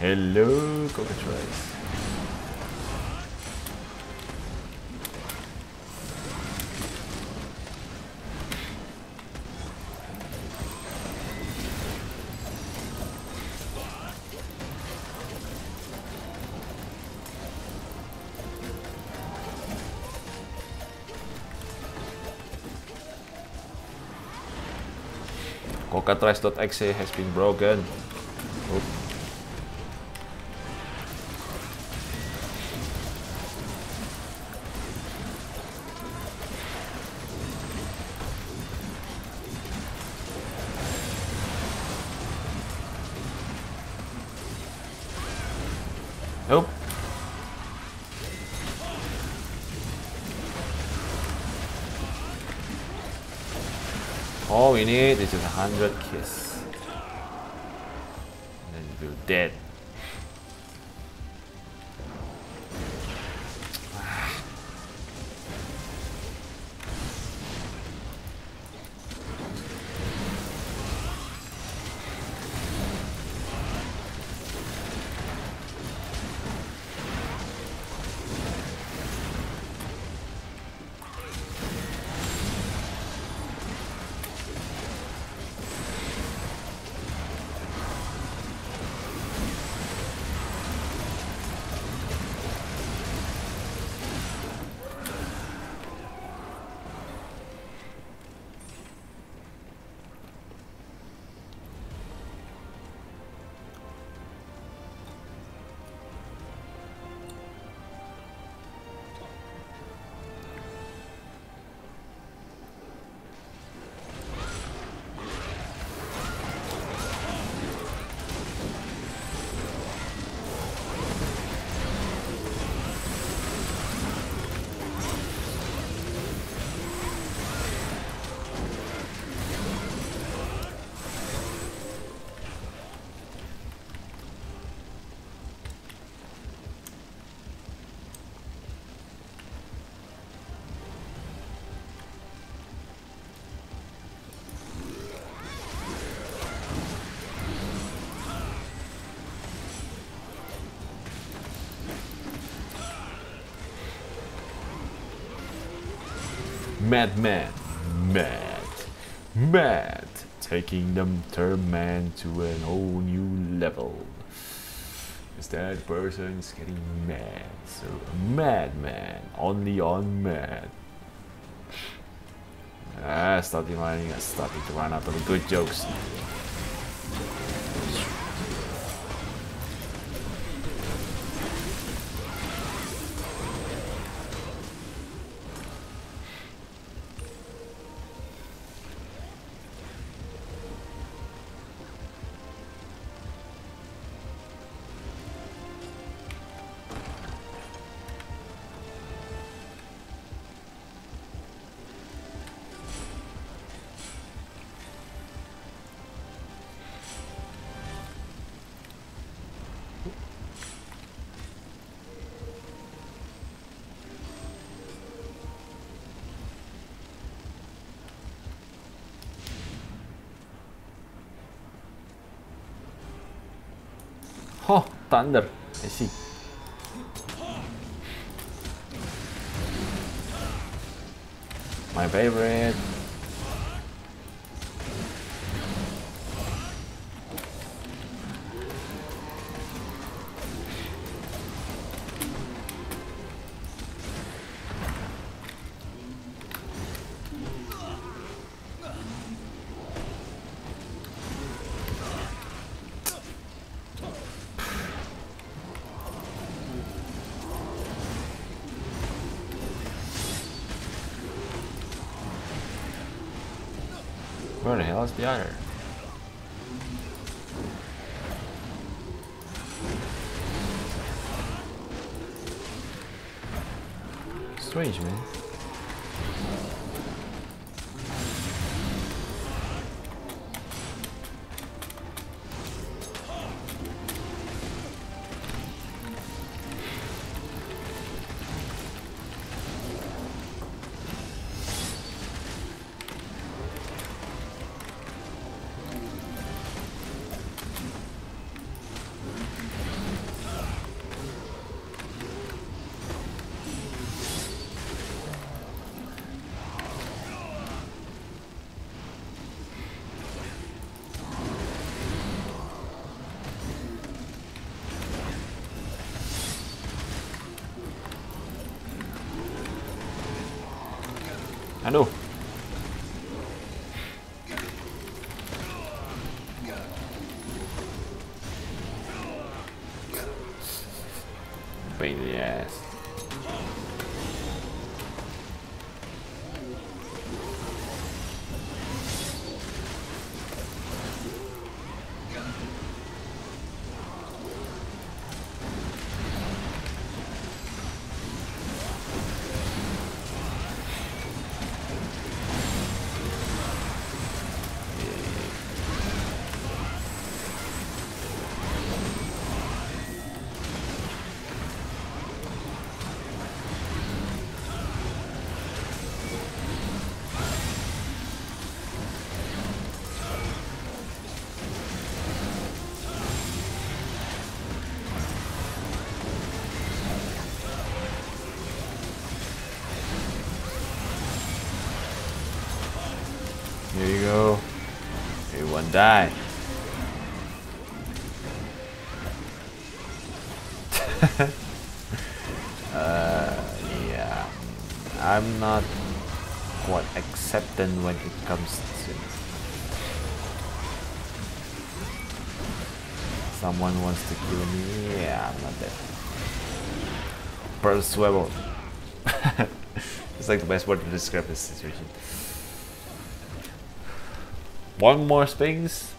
Hello, cockatrice. Cockatrice.exe has been broken. Oop. Nope. All we need is just 100 kiss. And then we're dead. Madman. Mad. Taking the term man to a whole new level. Is that person's getting mad. So madman. Only on mad. Starting to run out of good jokes. Oh, thunder. I see. My favorite. Where the hell is the other? Strange, man. I know. Pain in the ass. Here you go. Everyone die. Yeah. I'm not quite accepting when it comes to someone wants to kill me. Yeah, I'm not there. Persuable. It's like the best word to describe this situation. One more space.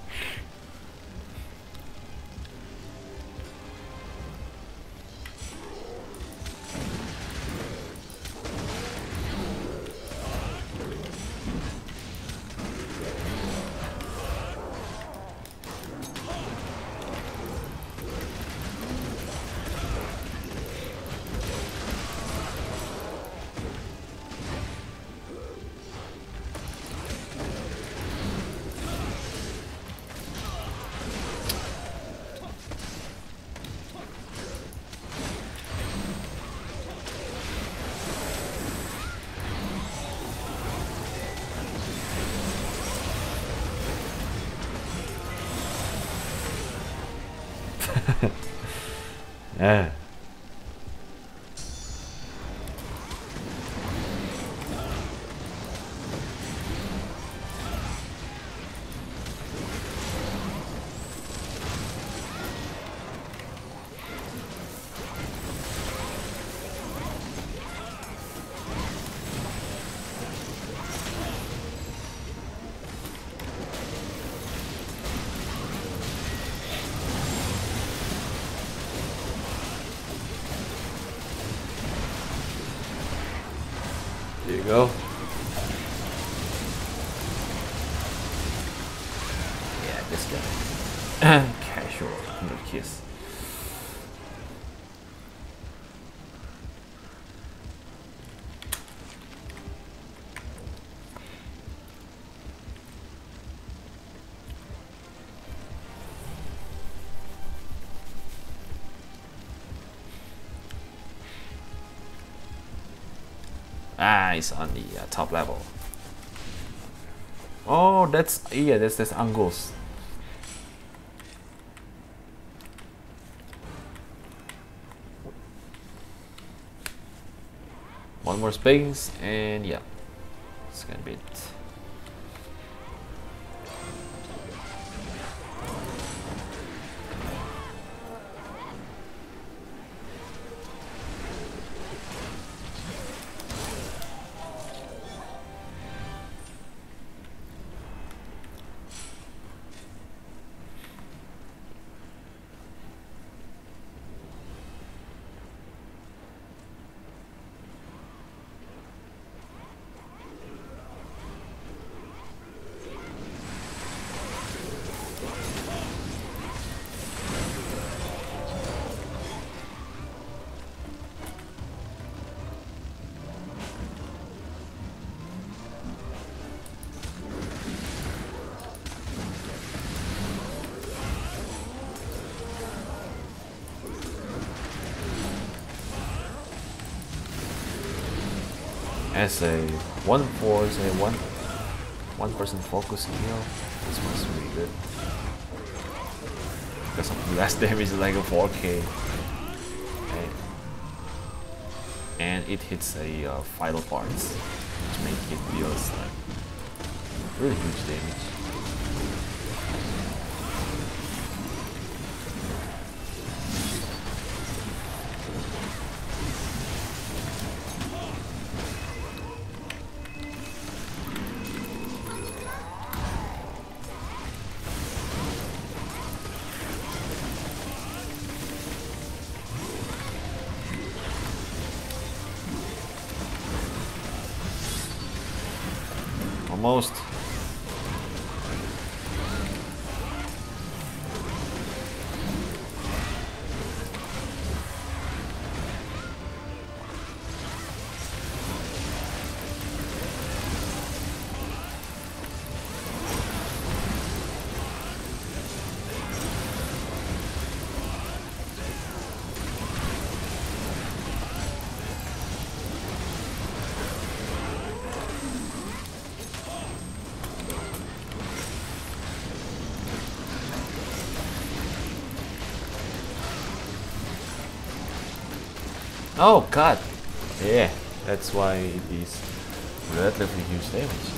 Ah. There you go. Yeah, this guy. Casual. 100 kiss. Ah, it's on the top level. Oh, that's that's angles. One more space, and yeah, it's gonna be it. As a one person focus heal, this one's really good. Because of less damage is like a 4k. And it hits a vital parts, which make it deals like really huge damage. Almost. Oh god! Yeah, that's why it is relatively huge damage.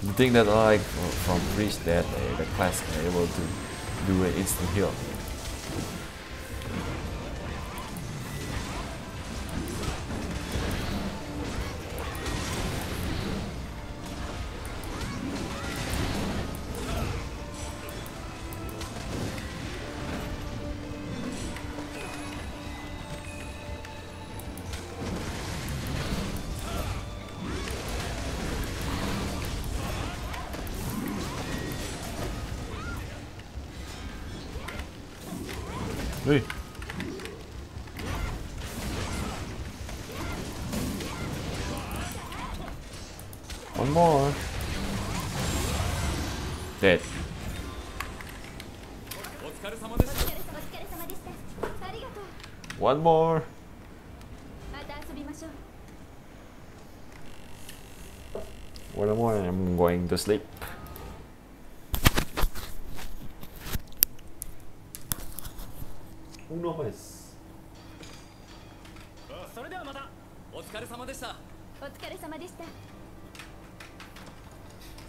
The thing that I like from Priest that the class are able to do an instant heal. Hey. One more. Dead. One more. One more and I'm going to sleep. Who knows? それではまたお疲れ様でした。お疲れ様でした。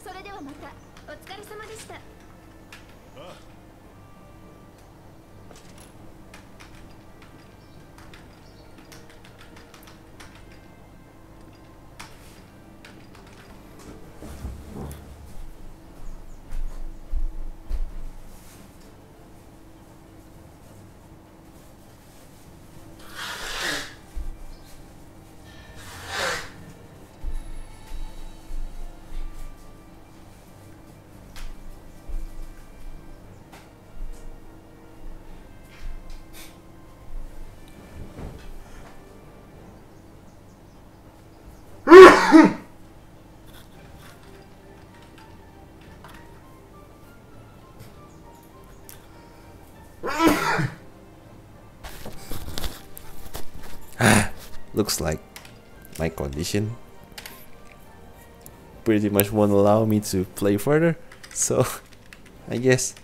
それではまたお疲れ様でした。Looks like my condition pretty much won't allow me to play further, so I guess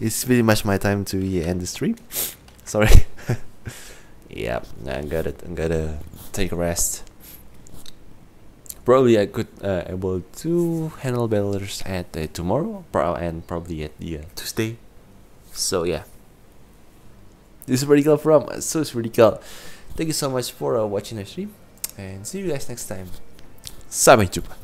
it's pretty much my time to end the stream. Sorry. Yeah, I'm gonna take a rest. Probably I could able to handle battlers at tomorrow, and probably at the Tuesday. So yeah. This is Vertical from Sus Vertical. Thank you so much for watching the stream, and see you guys next time. Sampai jumpa.